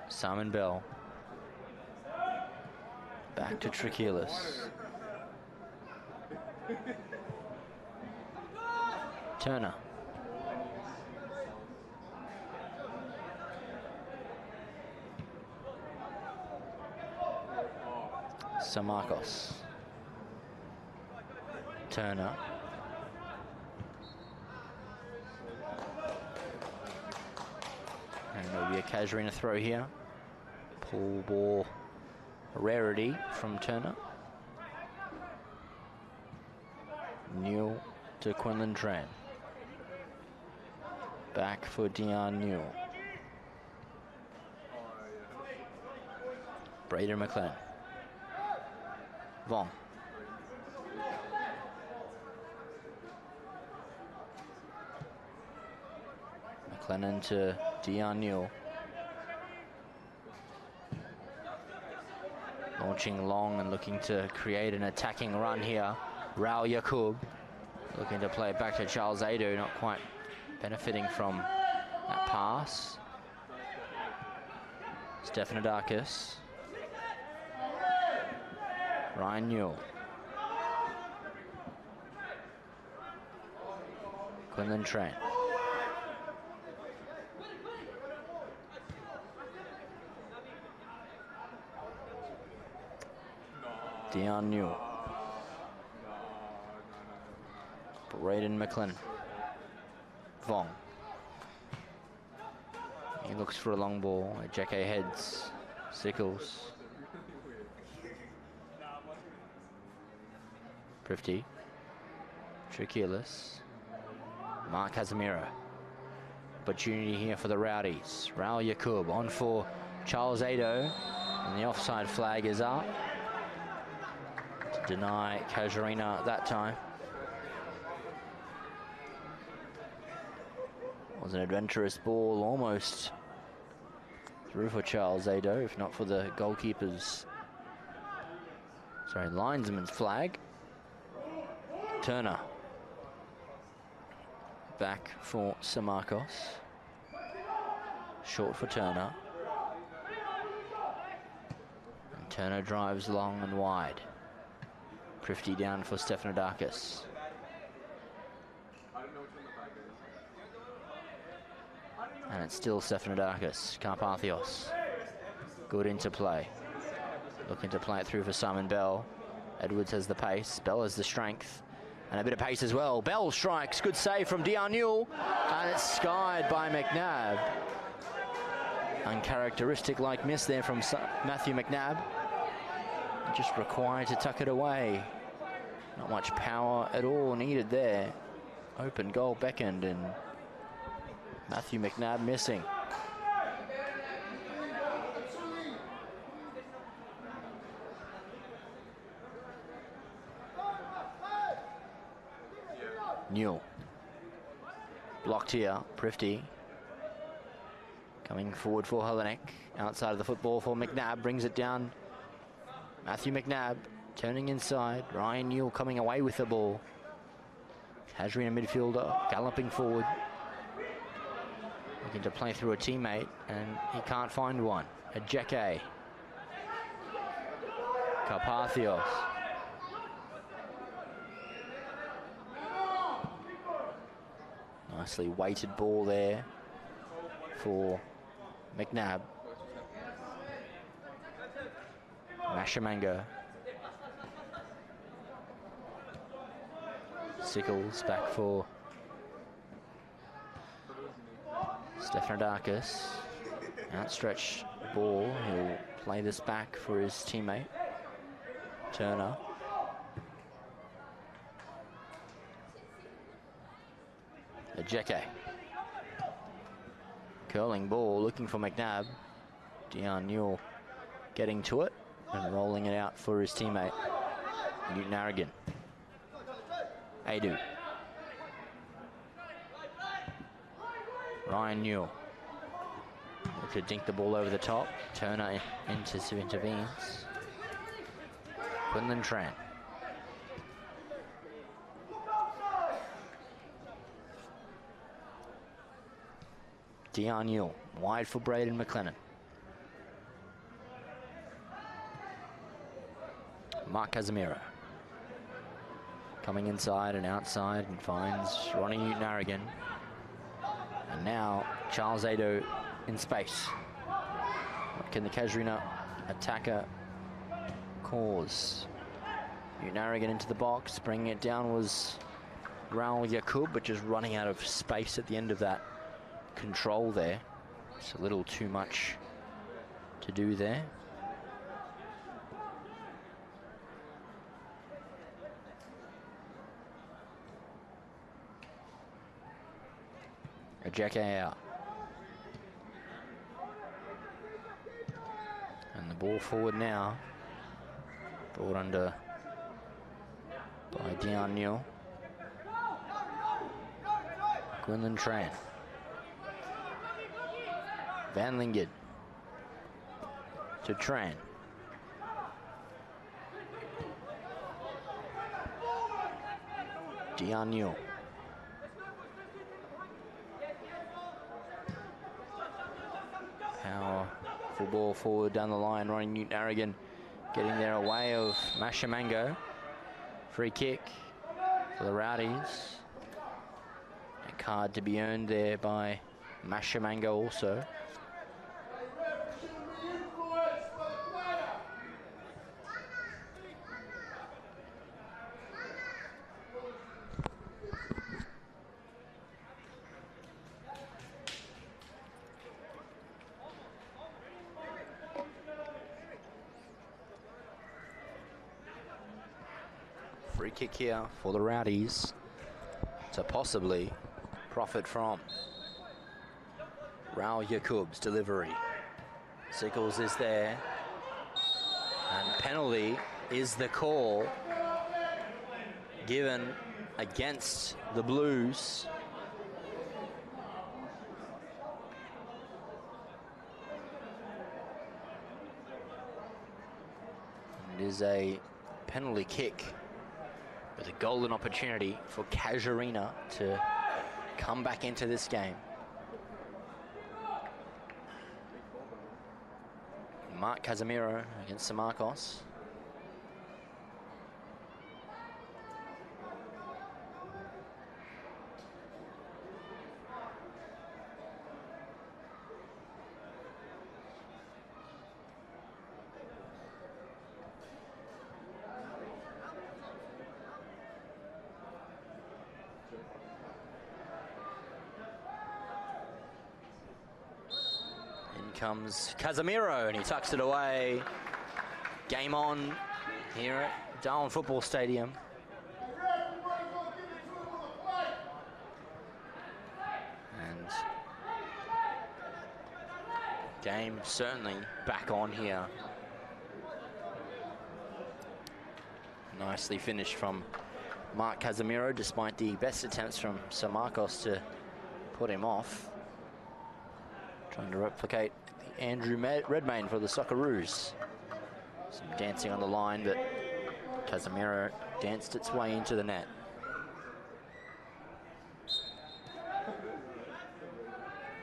Simon Bell. Back to Draculis. Turner. Samarkos. Turner. And there'll be a Casuarina throw here. Pull ball rarity from Turner. Newell to Quinlan Tran. Back for Dion Newell. Braden McLennan. Vong. McLennan to Dion Newell. Launching long and looking to create an attacking run here. Raul Yakub looking to play it back to Charles Zaidou, not quite benefiting from that pass. Stefanidakis. Ryan Newell. Quinlan Tran. Dion Newell. Braden McLennan. Vong. He looks for a long ball. Ajeke heads. Sickles. Prifty. Draculis. Mark Casemiro. Opportunity here for the Rowdies. Raul Yakub on for Charles Zaidou. And the offside flag is up. To deny Casuarina that time. Was an adventurous ball, almost through for Charles Zaidou, if not for the goalkeeper's, linesman's flag. Turner. Back for Samarkos. Short for Turner. And Turner drives long and wide. Prifty down for Stefanidakis. And it's still Stefanidakis. Carpathios. Good interplay. Looking to play it through for Simon Bell. Edwards has the pace. Bell has the strength. And a bit of pace as well. Bell strikes. Good save from Dion Newell. And it's skied by McNabb. Uncharacteristic-like miss there from Matthew McNabb. Just required to tuck it away. Not much power at all needed there. Open goal beckoned and Matthew McNabb missing. Newell. Blocked here. Prifty. Coming forward for Hellenic. Outside of the football for McNabb. Brings it down. Matthew McNabb turning inside. Ryan Newell coming away with the ball. Casuarina midfielder galloping forward. Looking to play through a teammate and he can't find one. Ajeke. Carpathios. Nicely weighted ball there for McNabb. Mashamango. Sickles back for Stefanidakis. Outstretched ball. He'll play this back for his teammate, Turner. Ajeke. Curling ball, looking for McNabb. Dion Newell getting to it and rolling it out for his teammate, Newton Aragon. Adu. Ryan Newell. Look to dink the ball over the top. Turner intervenes. Quinlan Tran. Dion Newell. Wide for Braden McLennan. Mark Casemiro. Coming inside and outside and finds Ronnie Newton Aragon. And now Charles Ado in space. What can the Casuarina attacker cause? Newton Aragon into the box. Bringing it down was Raul Yakub, but just running out of space at the end of that control there. It's a little too much to do there. Ajeke out. And the ball forward now. Brought under by Dion Newell. Quinlan Tran. Van Lingard to Tran. Dion Newell. Powerful ball forward down the line. Ronnie Newton Aragon getting there away of Mashamango. Free kick for the Rowdies. A card to be earned there by Mashamango also. Free kick here for the Rowdies to possibly profit from. Raul Yakub's delivery. Sickles is there. And penalty is the call given against the Blues. It is a penalty kick with a golden opportunity for Casuarina to come back into this game. Mark Casemiro against Samarkos. comes Casemiro, and he tucks it away. Game on here at Darwin Football Stadium. And game certainly back on here. Nicely finished from Mark Casemiro, despite the best attempts from Sir Marcos to put him off. Trying to replicate Andrew Redmayne for the Socceroos. Some dancing on the line, but Casemiro danced its way into the net.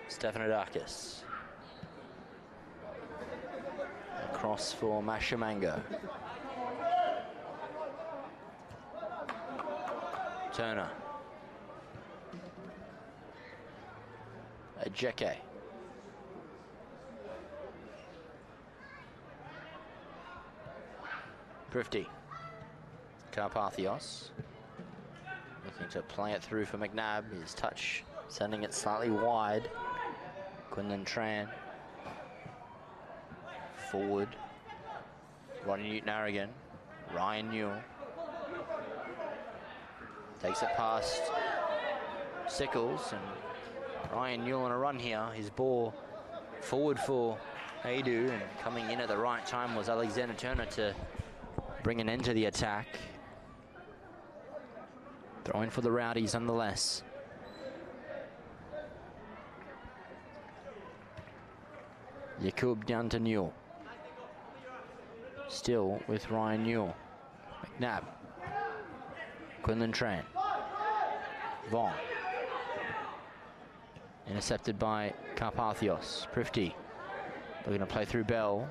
Stefanidakis. Across for Mashamango. Turner. Ajeke. Thrifty. Carpathios. Looking to play it through for McNabb. His touch sending it slightly wide. Quinlan Tran. Forward. Ronnie Newton-Harrigan. Ryan Newell. Takes it past Sickles, and Ryan Newell on a run here. His ball forward for Adu, and coming in at the right time was Alexander Turner to bring an end to the attack. Throwing for the Rowdies nonetheless. Yakub down to Newell. Still with Ryan Newell. McNabb. Quinlan Tran. Vaughn. Intercepted by Carpathios. Prifty looking to play through Bell.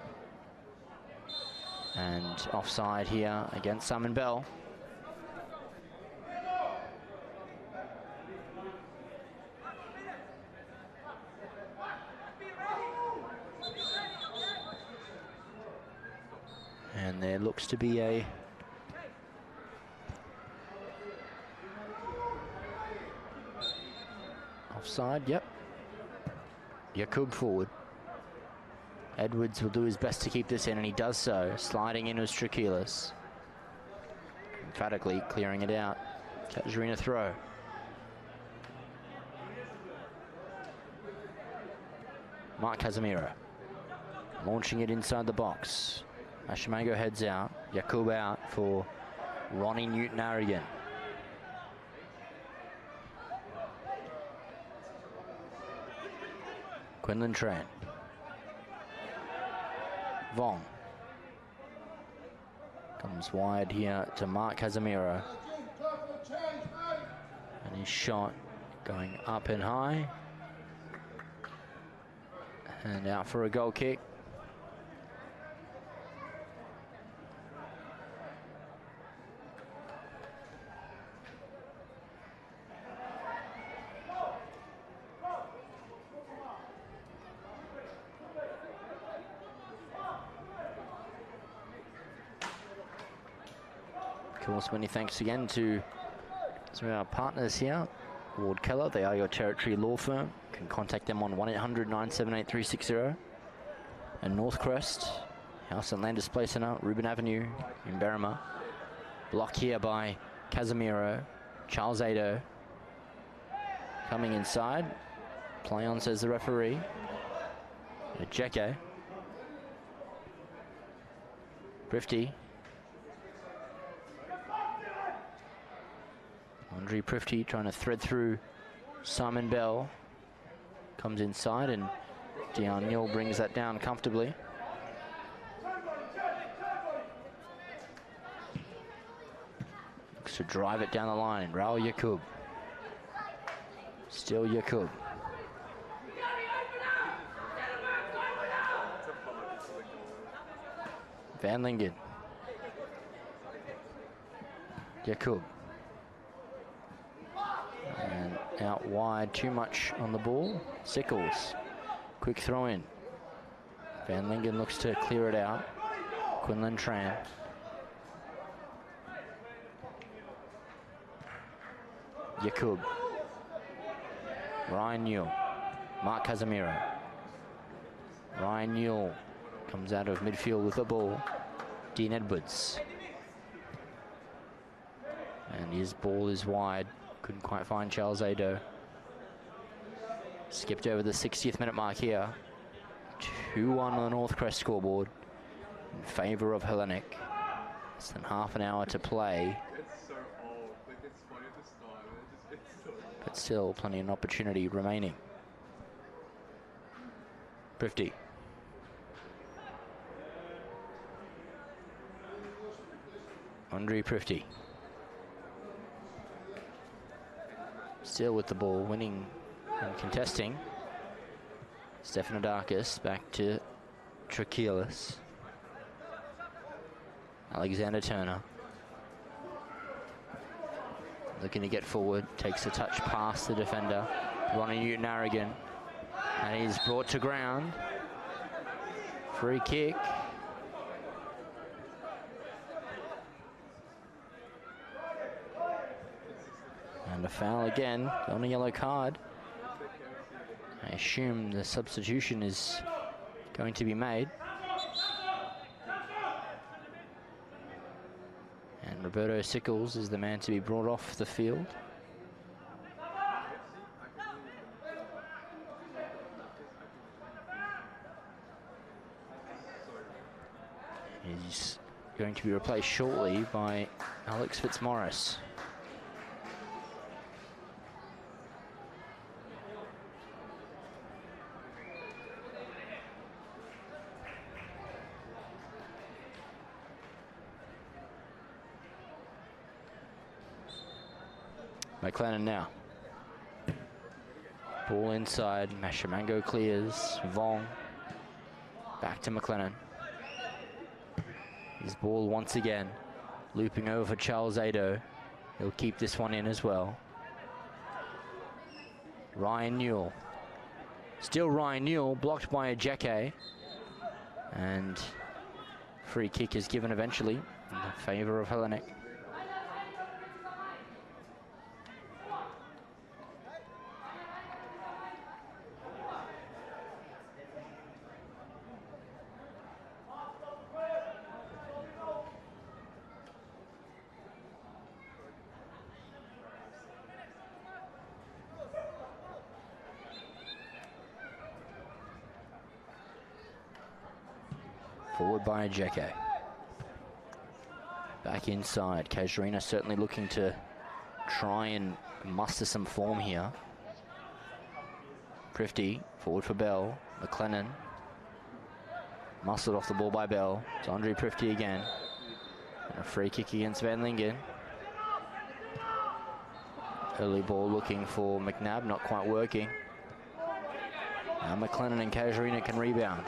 And offside here against Simon Bell. And there looks to be a offside, yep. Yakub forward. Edwards will do his best to keep this in, and he does so. Sliding in was Strakilis. Emphatically clearing it out. Casuarina throw. Mark Casemiro. Launching it inside the box. Mashamango heads out. Yakub out for Ronnie Newton-Harrigan. Quinlan Tran. Vong. Comes wide here to Mark Casemiro. And his shot going up and high. And out for a goal kick. Of course, many thanks again to some of our partners here. Ward Keller, they are your territory law firm. You can contact them on 1-800-978-360. And Northcrest, House and Land Display Centre, Reuben Avenue in Berrima. Block here by Casemiro. Charles Ado coming inside. Play on, says the referee. Jeke. Prifty. Andre Prifty trying to thread through Simon Bell. Comes inside, and Dion Newell brings that down comfortably. Looks to drive it down the line. Raul Yakub. Still Yakub. Van Lingen. Yakub. And out wide, too much on the ball. Sickles. Quick throw in. Van Lingen looks to clear it out. Quinlan Tran. Yakub. Ryan Newell. Mark Casemiro. Ryan Newell comes out of midfield with the ball. Dean Edwards. And his ball is wide. Couldn't quite find Charles Ado. Skipped over the 60th minute mark here. 2-1 on the North Crest scoreboard in favour of Hellenic. Less than half an hour to play. But still plenty of opportunity remaining. Prifty. Andre Prifty. Still with the ball, winning and contesting. Stefanodakis back to Trachelis. Alexander Turner. Looking to get forward, takes a touch past the defender. Ronnie Newton-Harrigan. And he's brought to ground. Free kick. And a foul again on a yellow card. I assume the substitution is going to be made. And Roberto Sickles is the man to be brought off the field. He's going to be replaced shortly by Alex Fitzmaurice. McLennan now. Ball inside. Mashamango clears. Vong. Back to McLennan. His ball once again. Looping over for Charles Ado. He'll keep this one in as well. Ryan Newell. Still Ryan Newell. Blocked by Ajeke. And free kick is given eventually in favour of Hellenic. Forward by Ajeke. Back inside. Casuarina certainly looking to try and muster some form here. Prifty, forward for Bell. McLennan. Muscled off the ball by Bell. It's Andre Prifty again. And a free kick against Van Lingen. Early ball looking for McNabb, not quite working. Now McLennan and Casuarina can rebound.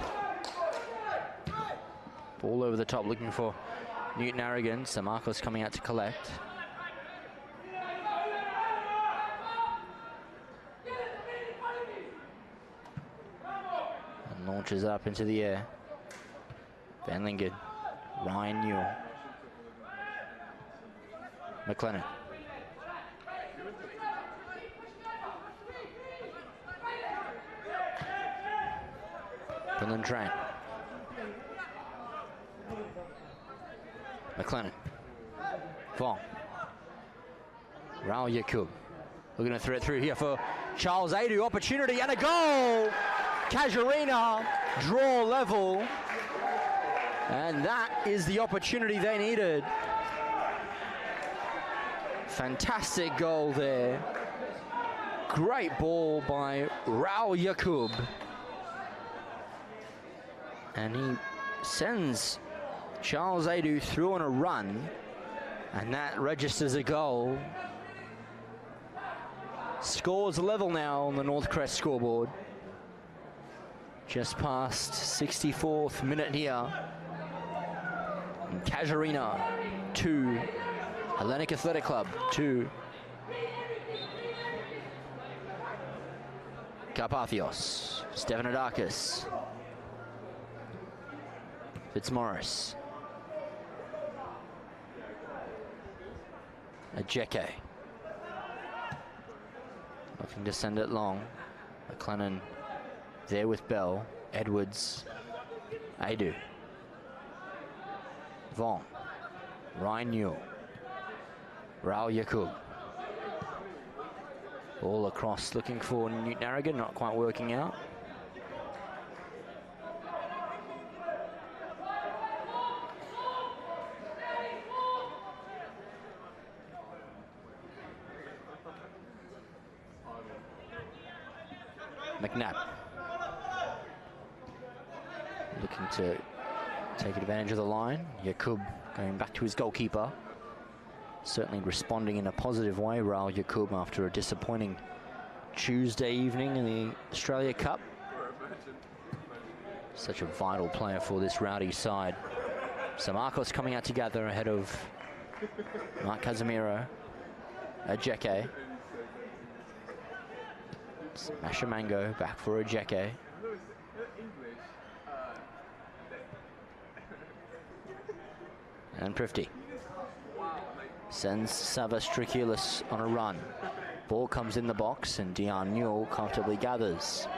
Ball over the top looking for Newton-Harrigan. Samarkos coming out to collect. And launches up into the air. Van Lingen. Ryan Newell. McLennan. Finland Tran. McLennan. Vong. Raul Yakub. Looking to thread through here for Charles Adu. Opportunity and a goal! Casuarina draw level. And that is the opportunity they needed. Fantastic goal there. Great ball by Raul Yakub. And he sends Charles Adu through on a run, and that registers a goal. Scores level now on the North Crest scoreboard. Just past 64th minute here. And Casuarina 2, Hellenic Athletic Club 2. Karpathios, Stefanodakis, Fitzmaurice, Ajeke. Looking to send it long. McLennan there with Bell. Edwards. Adu. Vong. Ryan Newell. Raul Yakub. All across, looking for Newton Aragon, not quite working out. McNabb. Looking to take advantage of the line. Yakub going back to his goalkeeper. Certainly responding in a positive way, Raul Yakub, after a disappointing Tuesday evening in the Australia Cup. Such a vital player for this rowdy side. So Marcos coming out together ahead of Mark Casemiro. Ajeke. Mashamango back for Ajeke. And Prifty sends Savas Triculis on a run. Ball comes in the box and Dion Newell comfortably gathers.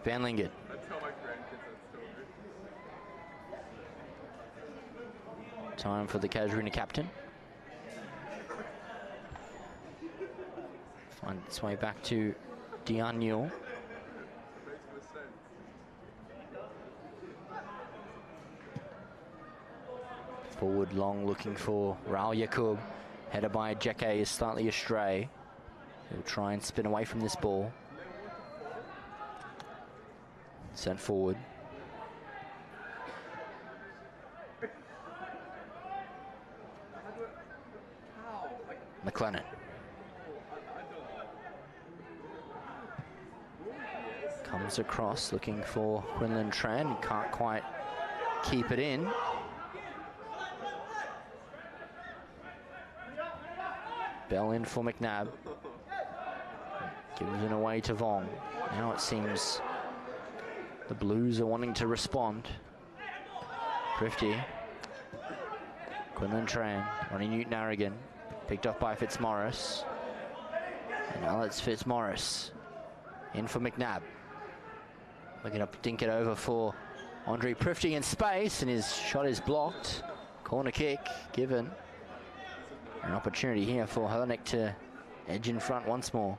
Van Lingen. Time for the Casuarina captain. Find its way back to Dion Newell. Forward long, looking for Raul Yakub. Headed by Ajeke is slightly astray. He'll try and spin away from this ball. Sent forward. McLennan. Comes across, looking for Quinlan Tran. Can't quite keep it in. Bell in for McNabb. Gives it away to Vong. Now it seems the Blues are wanting to respond. Prifty. Quinlan Tran. Ronnie Newton Aragon. Picked up by Fitzmaurice. And now it's Fitzmaurice. In for McNabb. Looking to dink it over for Andre Prifty in space, and his shot is blocked. Corner kick given. An opportunity here for Hellenic to edge in front once more.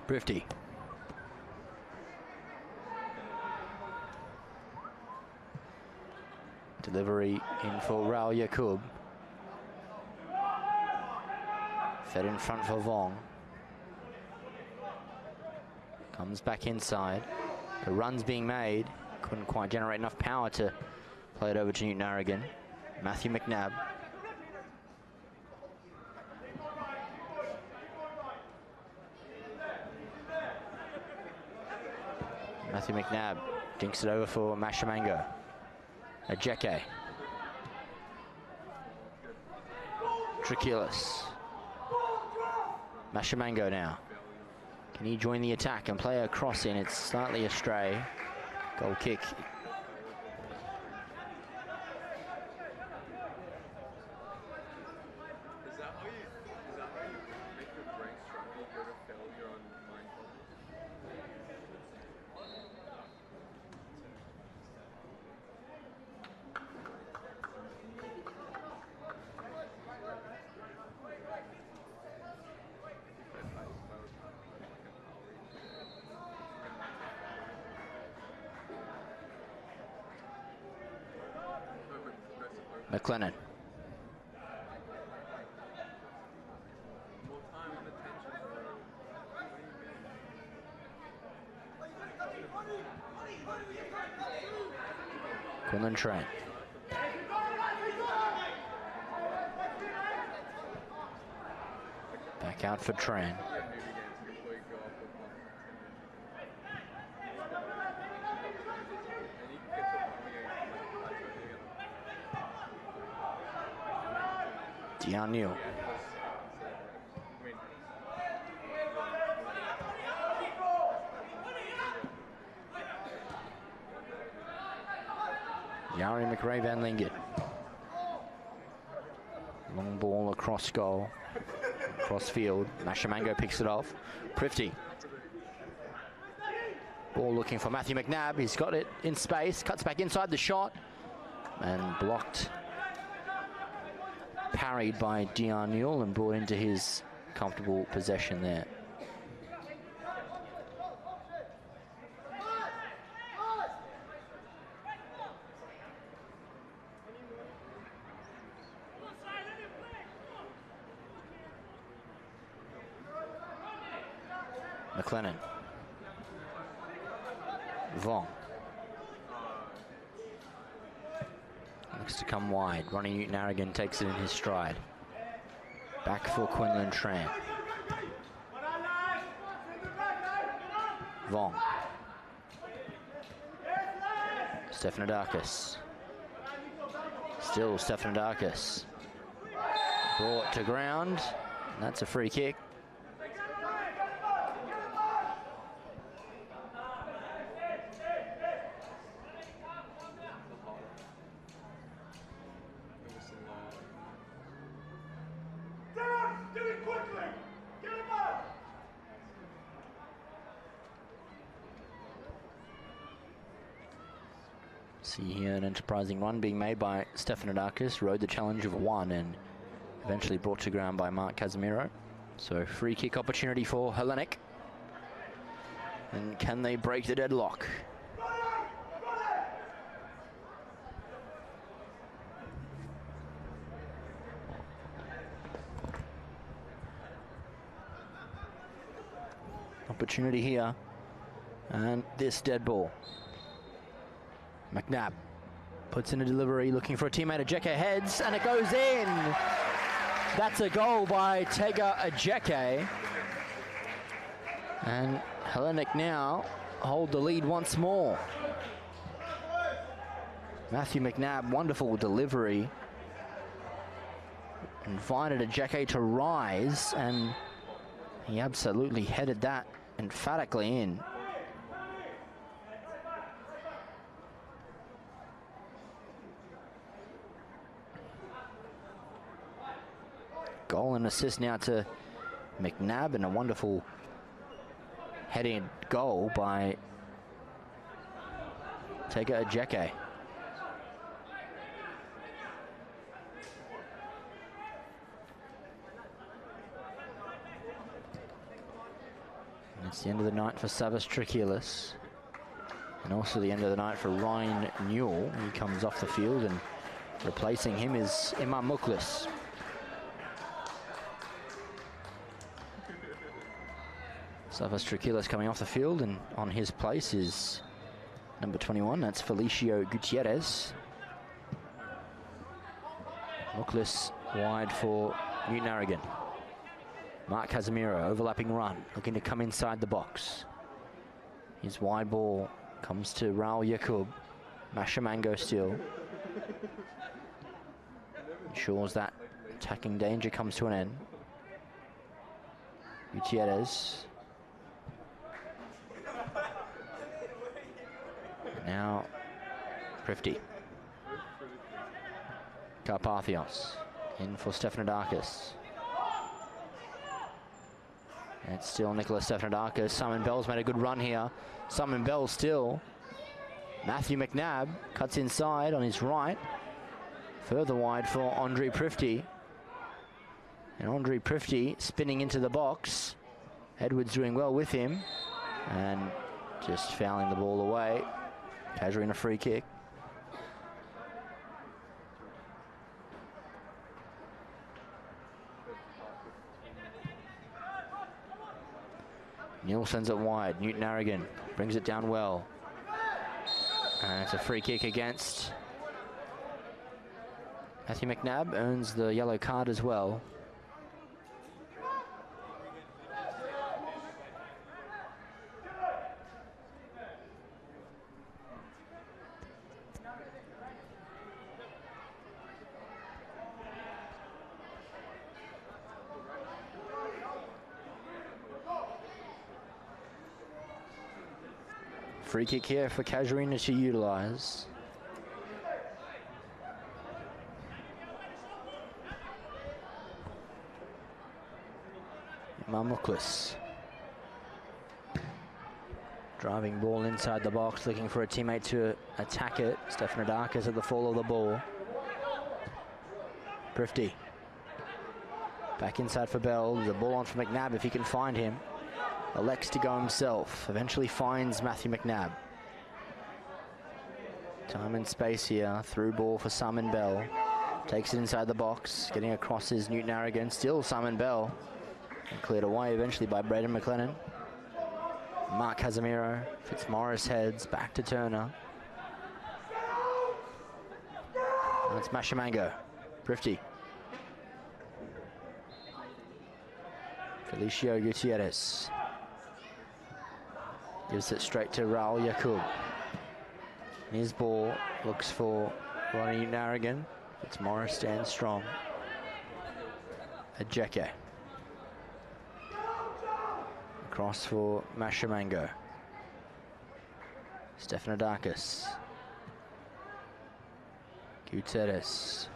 Prifty. Delivery in for Raul Yakub. Fed in front for Vong. Comes back inside. The run's being made. Couldn't quite generate enough power to play it over to Newton Aragon. Matthew McNabb. Matthew McNabb dinks it over for Mashamango. Ajeke. Triculis. Mashamango now. Can he join the attack and play a cross in? It's slightly astray. Goal kick. McLennan. Quinlan Tran. Back out for Tran. O'Neill. Yari McRae Van Lingen. Long ball across goal. Cross field. Mashamango picks it off. Prifty. Ball looking for Matthew McNabb. He's got it in space. Cuts back inside the shot. And blocked. Parried by O'Neill and brought into his comfortable possession there. McLennan. Vong. Looks to come wide. Ronnie Newton-Aragon takes it in his stride. Back for Quinlan Tran. Vong. Stefanidakis. Still Stefanidakis. Brought to ground. That's a free kick. See here an enterprising run being made by Stefanidakis, rode the challenge of one and eventually brought to ground by Mark Casemiro. So free kick opportunity for Hellenic. And can they break the deadlock? Opportunity here. And this dead ball. McNabb puts in a delivery, looking for a teammate. Ajeke heads, and it goes in. That's a goal by Tega Ajeke. And Hellenic now hold the lead once more. Matthew McNabb, wonderful delivery. Invited Ajeke to rise, and he absolutely headed that emphatically in. Goal and assist now to McNabb, and a wonderful heading goal by Tega Ajeke. It's the end of the night for Savas Trikilis, and also the end of the night for Ryan Newell. He comes off the field, and replacing him is Imam Muklis. Savas Trikilis coming off the field, and on his place is number 21, that's Felicio Gutierrez. Muklis wide for Newton-Aragon. Mark Casemiro, overlapping run, looking to come inside the box. His wide ball comes to Raul Yakub. Mashamango still. Ensures that attacking danger comes to an end. Gutierrez. Now, Prifty. Karpathios in for Stefanidakis. And it's still Nicholas Stefanidakis. Simon Bell's made a good run here. Simon Bell still. Matthew McNabb cuts inside on his right. Further wide for Andre Prifty. And Andre Prifty spinning into the box. Edwards doing well with him. And just fouling the ball away. Casuarina free kick. Neal sends it wide. Newton-Aragon brings it down well. And it's a free kick against Matthew McNabb. Earns the yellow card as well. Free kick here for Casuarina to utilise. Mamuklis. Driving ball inside the box, looking for a teammate to attack it. Stefanidakis at the fall of the ball. Prifty. Back inside for Bell. The ball on for McNabb if he can find him. Elects to go himself. Eventually finds Matthew McNabb. Time and space here. Through ball for Simon Bell. Takes it inside the box. Getting across is Newton Aragon. Still Simon Bell. And cleared away eventually by Braden McLennan. Mark Casemiro. Fitzmaurice heads back to Turner. And it's Mashamango. Prifty. Felicio Gutierrez. Gives it straight to Raul Yakub. His ball looks for Ronnie Newton Aragon. Fitzmaurice stands strong. Ajeke. Cross for Mashamango. Stefanidakis. Gutierrez.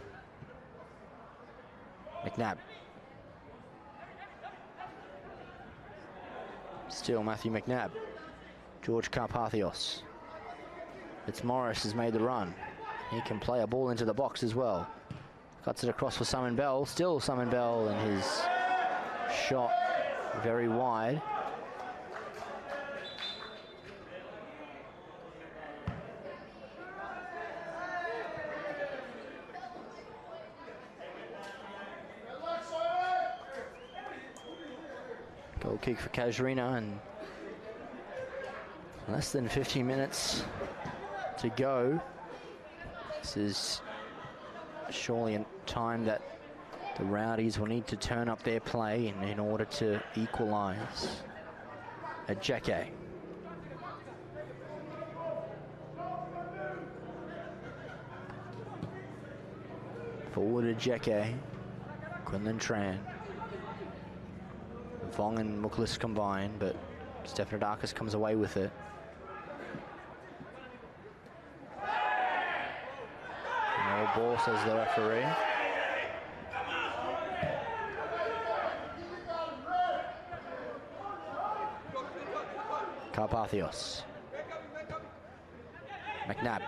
McNabb. Still Matthew McNabb. George Carpathios. Fitzmaurice has made the run. He can play a ball into the box as well. Cuts it across for Simon Bell. Still Simon Bell, and his shot very wide. Goal kick for Casuarina, and less than 15 minutes to go. This is surely a time that the Rowdies will need to turn up their play in order to equalise. Ajeke. Forward Ajeke. Quinlan Tran. Vong and Muklis combine, but Stefanidakis comes away with it. No ball, says the referee. Carpathios. McNabb.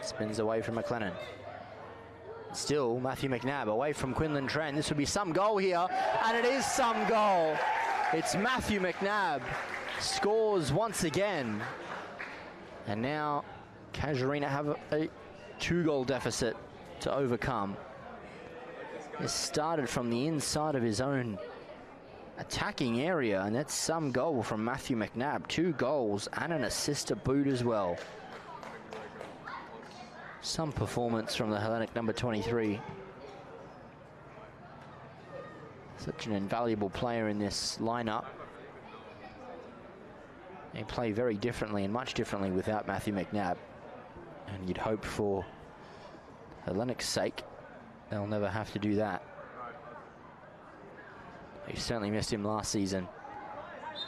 Spins away from McLennan. Still Matthew McNabb away from Quinlan Tran. This would be some goal here, and it is some goal. It's Matthew McNabb scores once again. And now Casuarina have a 2-goal deficit to overcome. This started from the inside of his own attacking area, and that's some goal from Matthew McNabb. 2 goals and an assist to boot as well. Some performance from the Hellenic number 23. Such an invaluable player in this lineup. They play very differently and much differently without Matthew McNabb. And you'd hope for Hellenic's sake, they'll never have to do that. They certainly missed him last season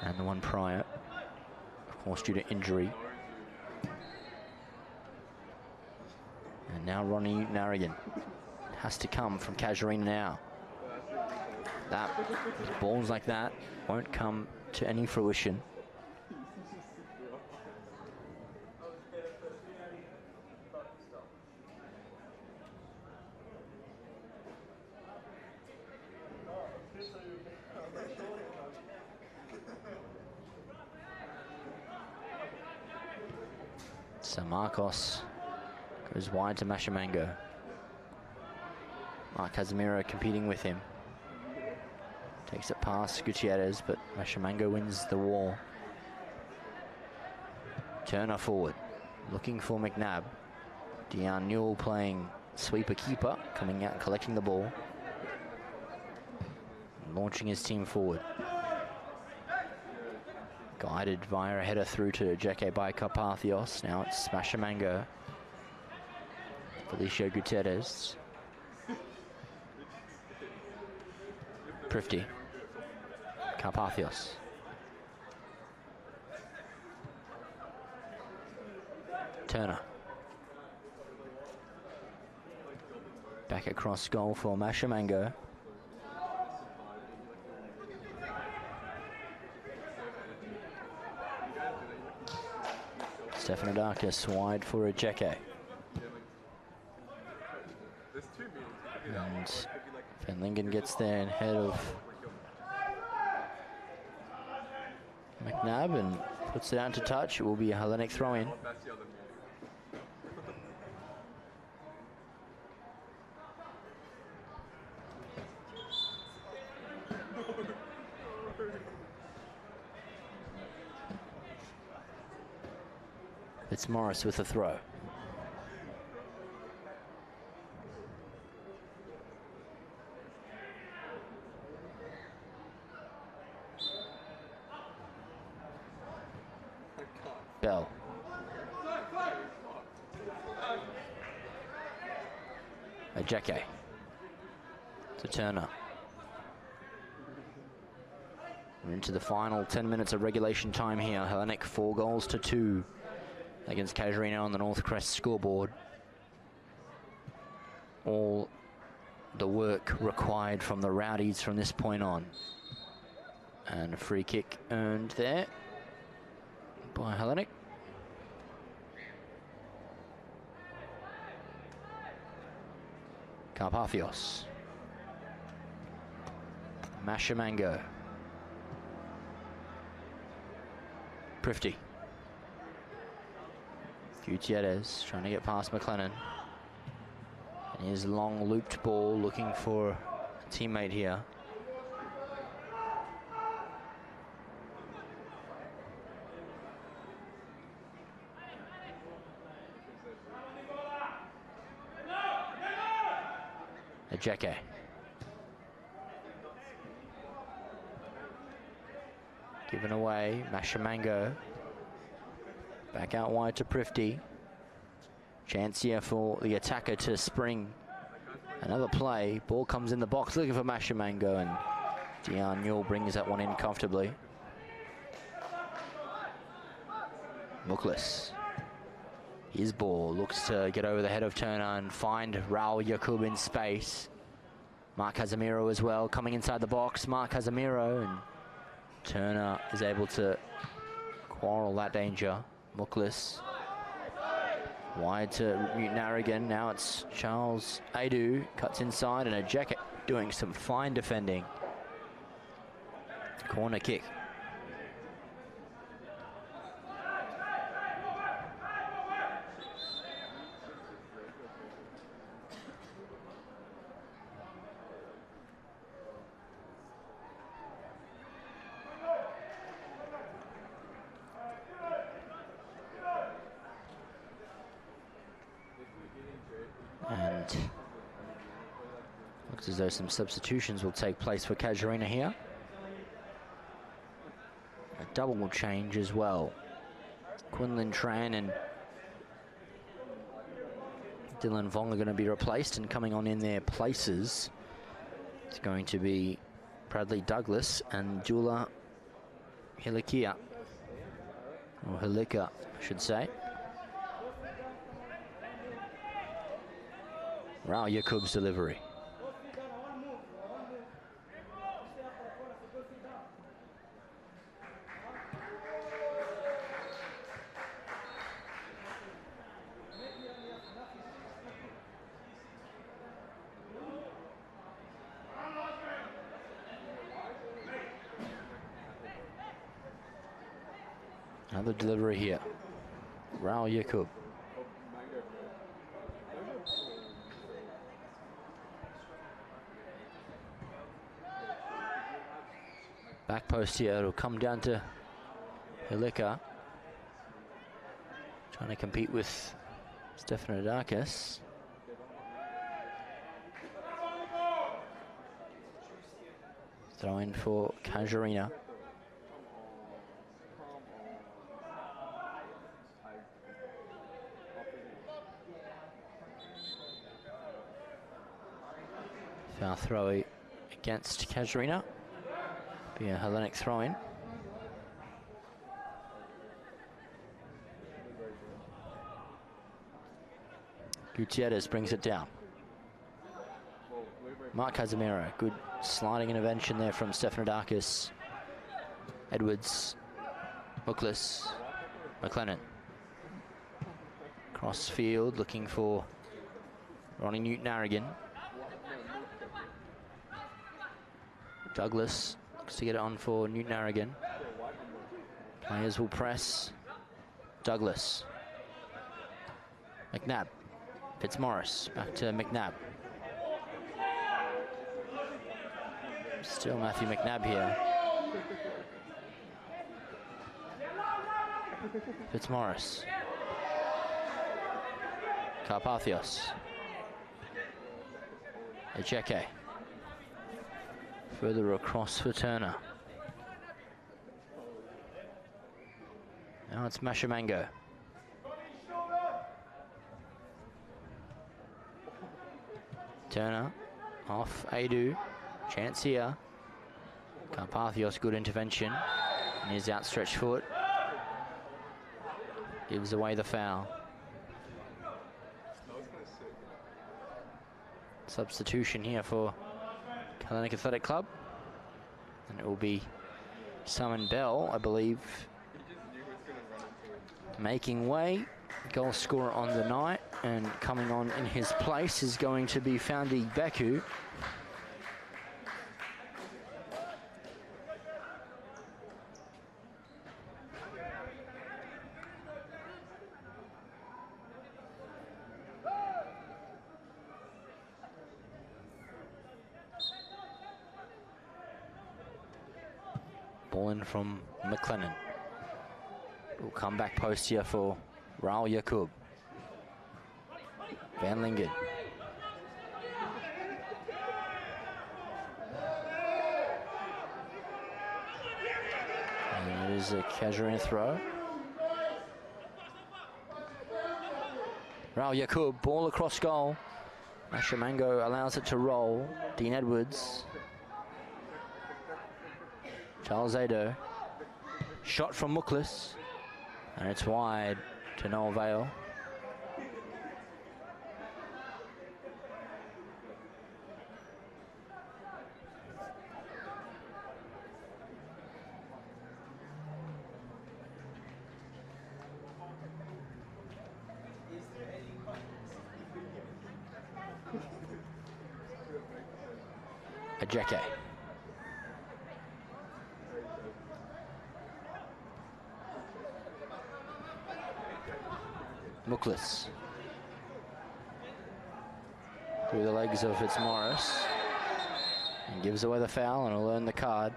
and the one prior, of course due to injury. And now Ronnie Newton Aragon has to come from Casuarina now. Balls like that won't come to any fruition. So Marcos goes wide to Mashamango. Mark Casemiro competing with him. Takes it past Gutierrez, but Mashamango wins the war. Turner forward, looking for McNabb. Dejan Newell playing sweeper keeper, coming out and collecting the ball. Launching his team forward. Guided via a header through to Jeke by Carpathios. Now it's Mashamango. Felicio Gutierrez. Prifty. Carpathios. Turner. Back across goal for Mashamango. Stefanidakis wide for Ejeke. And Van Lingen gets there ahead of McNabb and puts it out to touch. It will be a Hellenic throw-in. It's Morris with the throw. Bell. Ejeke. To Turner. We're into the final 10 minutes of regulation time here. Hellenic 4-2 against Casuarina on the North Crest scoreboard. All the work required from the Rowdies from this point on. And a free kick earned there by Hellenic. Carpathios. Mashamango. Prifty. Gutierrez trying to get past McLennan. And his long looped ball looking for a teammate here. Ejeke. Given away, Mashamango. Back out wide to Prifty. Chance here for the attacker to spring. Another play. Ball comes in the box looking for Mashamango, and Dion Newell brings that one in comfortably. Muklis. His ball looks to get over the head of Turner and find Raul Yakub in space. Mark Casemiro as well, coming inside the box. Mark Casemiro, and Turner is able to quarrel that danger. Muklis wide to Narrigan. Now it's Charles Adu, cuts inside, and Ejeke doing some fine defending. Corner kick. And looks as though some substitutions will take place for Casuarina here. A double change as well. Quinlan Tran and Dylan Vong are going to be replaced, and coming on in their places it's going to be Bradley Douglas and Jula Hilikia. Or Hilika, I should say. Raul Yakub's delivery. Another delivery here. Raul Yakub. Back post here, it'll come down to Hilika. Trying to compete with Stefanidakis. Throw in for Casuarina. Foul throw against Casuarina. Be a Hellenic throw-in. Gutierrez brings it down. Mark Casemiro, good sliding intervention there from Stefanidakis. Edwards, Muklas, McLennan. Cross field, looking for Ronnie Newton-Harrigan. Douglas looks to get it on for Newton-Harrigan. Players will press. Douglas. McNabb. Fitzmaurice, back to McNabb. Still Matthew McNabb here. Fitzmaurice. Carpathios. Ejeke. Further across for Turner. Now it's Mashamango. Turner off Adu. Chance here. Carpathios, good intervention. And his outstretched foot gives away the foul. Substitution here for Hellenic Athletic Club. And it will be Simon Bell, I believe, making way. Goal scorer on the night, and coming on in his place is going to be Foundi Beku. Ball in from McLennan. Will come back post here for Raul Yakub. Van Lingen. And it is a Casuarina throw. Raul Yakub, ball across goal. Mashamango allows it to roll. Dean Edwards. Charles Ado. Shot from Muklas. And it's wide to no avail. Ejeke. Muklas. Through the legs of Fitzmaurice. And gives away the foul, and will earn the card.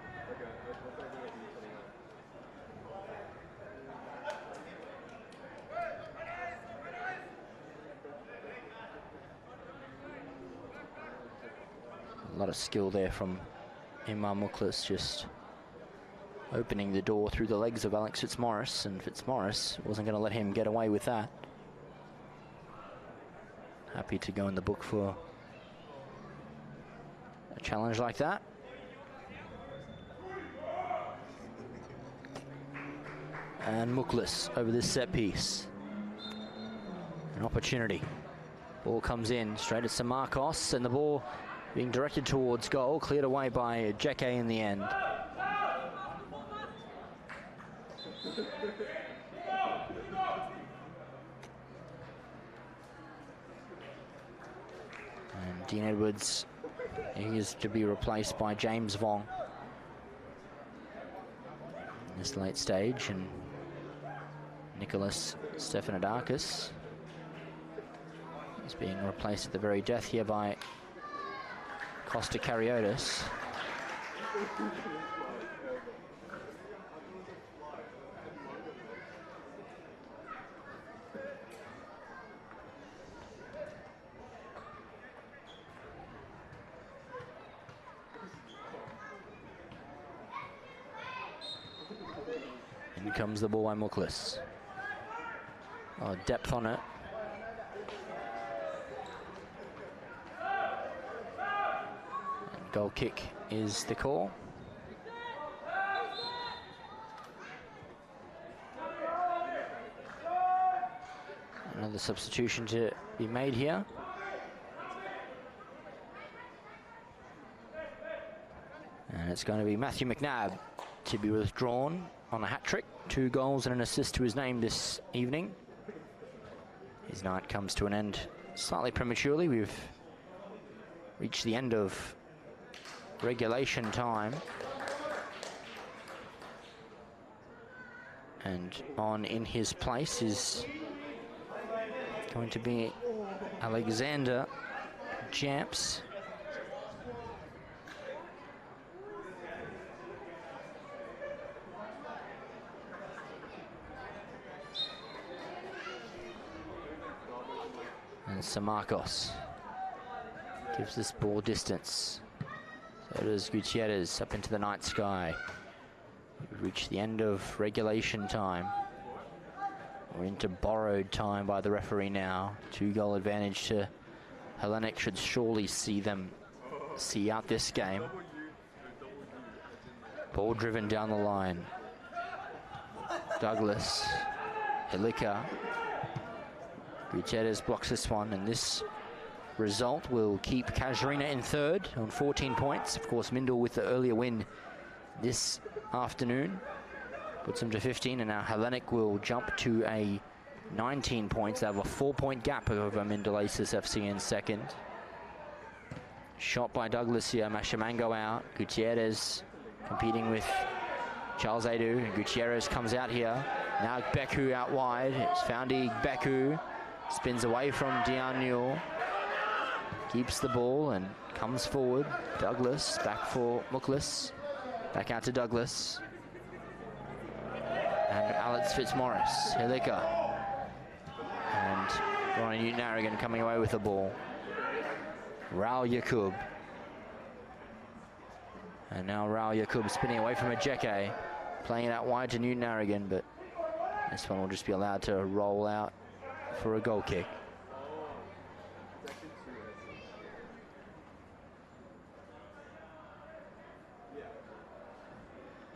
A lot of skill there from Imam Muklas, just opening the door through the legs of Alex Fitzmaurice, and Fitzmaurice wasn't going to let him get away with that. Happy to go in the book for a challenge like that. And Muklas over this set piece. An opportunity. Ball comes in straight at Samarkos, and the ball being directed towards goal, cleared away by Ejeke in the end. And Dean Edwards, he is to be replaced by James Vong in this late stage, and Nicholas Stefanidakis is being replaced at the very death here by Costa Kariotis. In comes the ball by Muklas. Oh, depth on it. And goal kick is the call. Another Another substitution to be made here. And it's going to be Matthew McNabb to be withdrawn on a hat-trick. 2 goals and an assist to his name this evening. His night comes to an end slightly prematurely. We've reached the end of regulation time. And on in his place is going to be Alexander Jamps. And Samarkos gives this ball distance. So does Gutierrez up into the night sky. We've reached the end of regulation time. We're into borrowed time by the referee now. 2-goal advantage to Hellenic should surely see them see out this game. Ball driven down the line. Douglas, Hilika. Gutierrez blocks this one, and this result will keep Casuarina in 3rd on 14 points. Of course, Mindel with the earlier win this afternoon puts them to 15, and now Hellenic will jump to a 19 points. They have a 4-point gap over Mindel Aces FC in 2nd. Shot by Douglas here. Mashamango out. Gutierrez competing with Charles Adu, and Gutierrez comes out here. Now Beku out wide. It's Foundi Beku. Spins away from Dion Newell. Keeps the ball and comes forward. Douglas back for Muklas. Back out to Douglas. And Alex Fitzmaurice. Hilika. And Ronnie Newton-Harrigan coming away with the ball. Raul Yakub. And now Raul Yakub spinning away from Ajeke. Playing it out wide to Newton-Harrigan, but this one will just be allowed to roll out for a goal kick.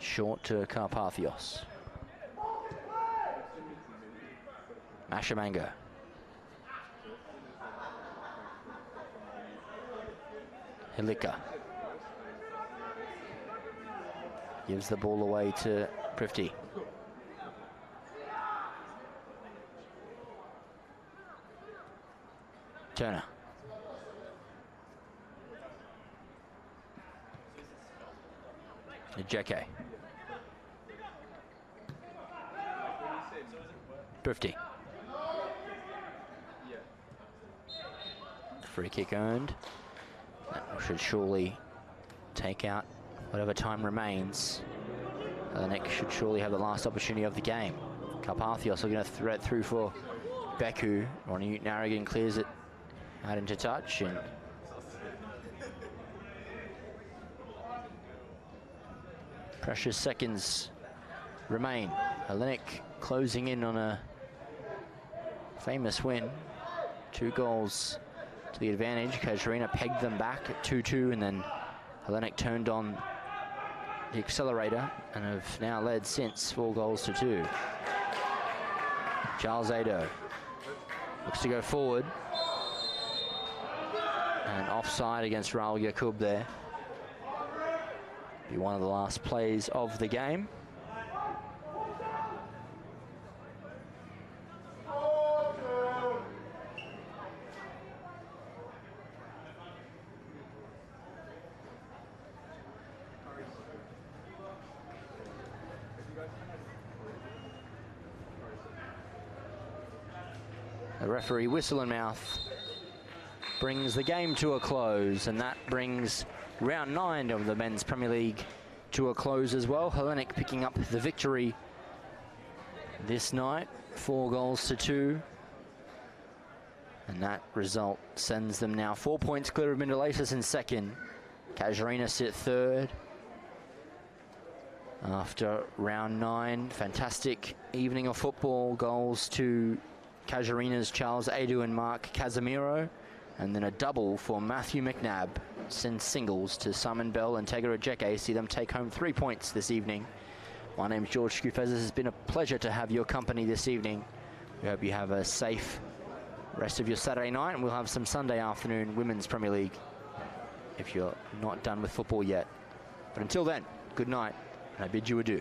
Short to Carpathios. Mashamango. Hilika. Gives the ball away to Prifty. Turner. Ajeke. Prifty. Free kick earned. That should surely take out whatever time remains. Hellenic should surely have the last opportunity of the game. Carpathios looking to thread through for Beku. Ronnie Newton-Harrigan clears it out into touch, and precious seconds remain. Hellenic closing in on a famous win. 2 goals to the advantage. Casuarina pegged them back at 2-2, and then Hellenic turned on the accelerator and have now led since 4 goals to 2. Charles Ado looks to go forward. And offside against Raul Yakub there. Be one of the last plays of the game. The referee whistle in mouth brings the game to a close, and that brings round 9 of the Men's Premier League to a close as well. Hellenic picking up the victory this night, 4 goals to 2. And that result sends them now 4 points clear of Mindel Aces in 2nd. Casuarina sit 3rd. After round 9, fantastic evening of football. Goals to Casuarina's Charles Adu and Mark Casemiro. And then a double for Matthew McNabb. Sends singles to Simon Bell and Tegra Ajeke. See them take home 3 points this evening. My name's George Scufezes. It's been a pleasure to have your company this evening. We hope you have a safe rest of your Saturday night, and we'll have some Sunday afternoon Women's Premier League if you're not done with football yet. But until then, good night, and I bid you adieu.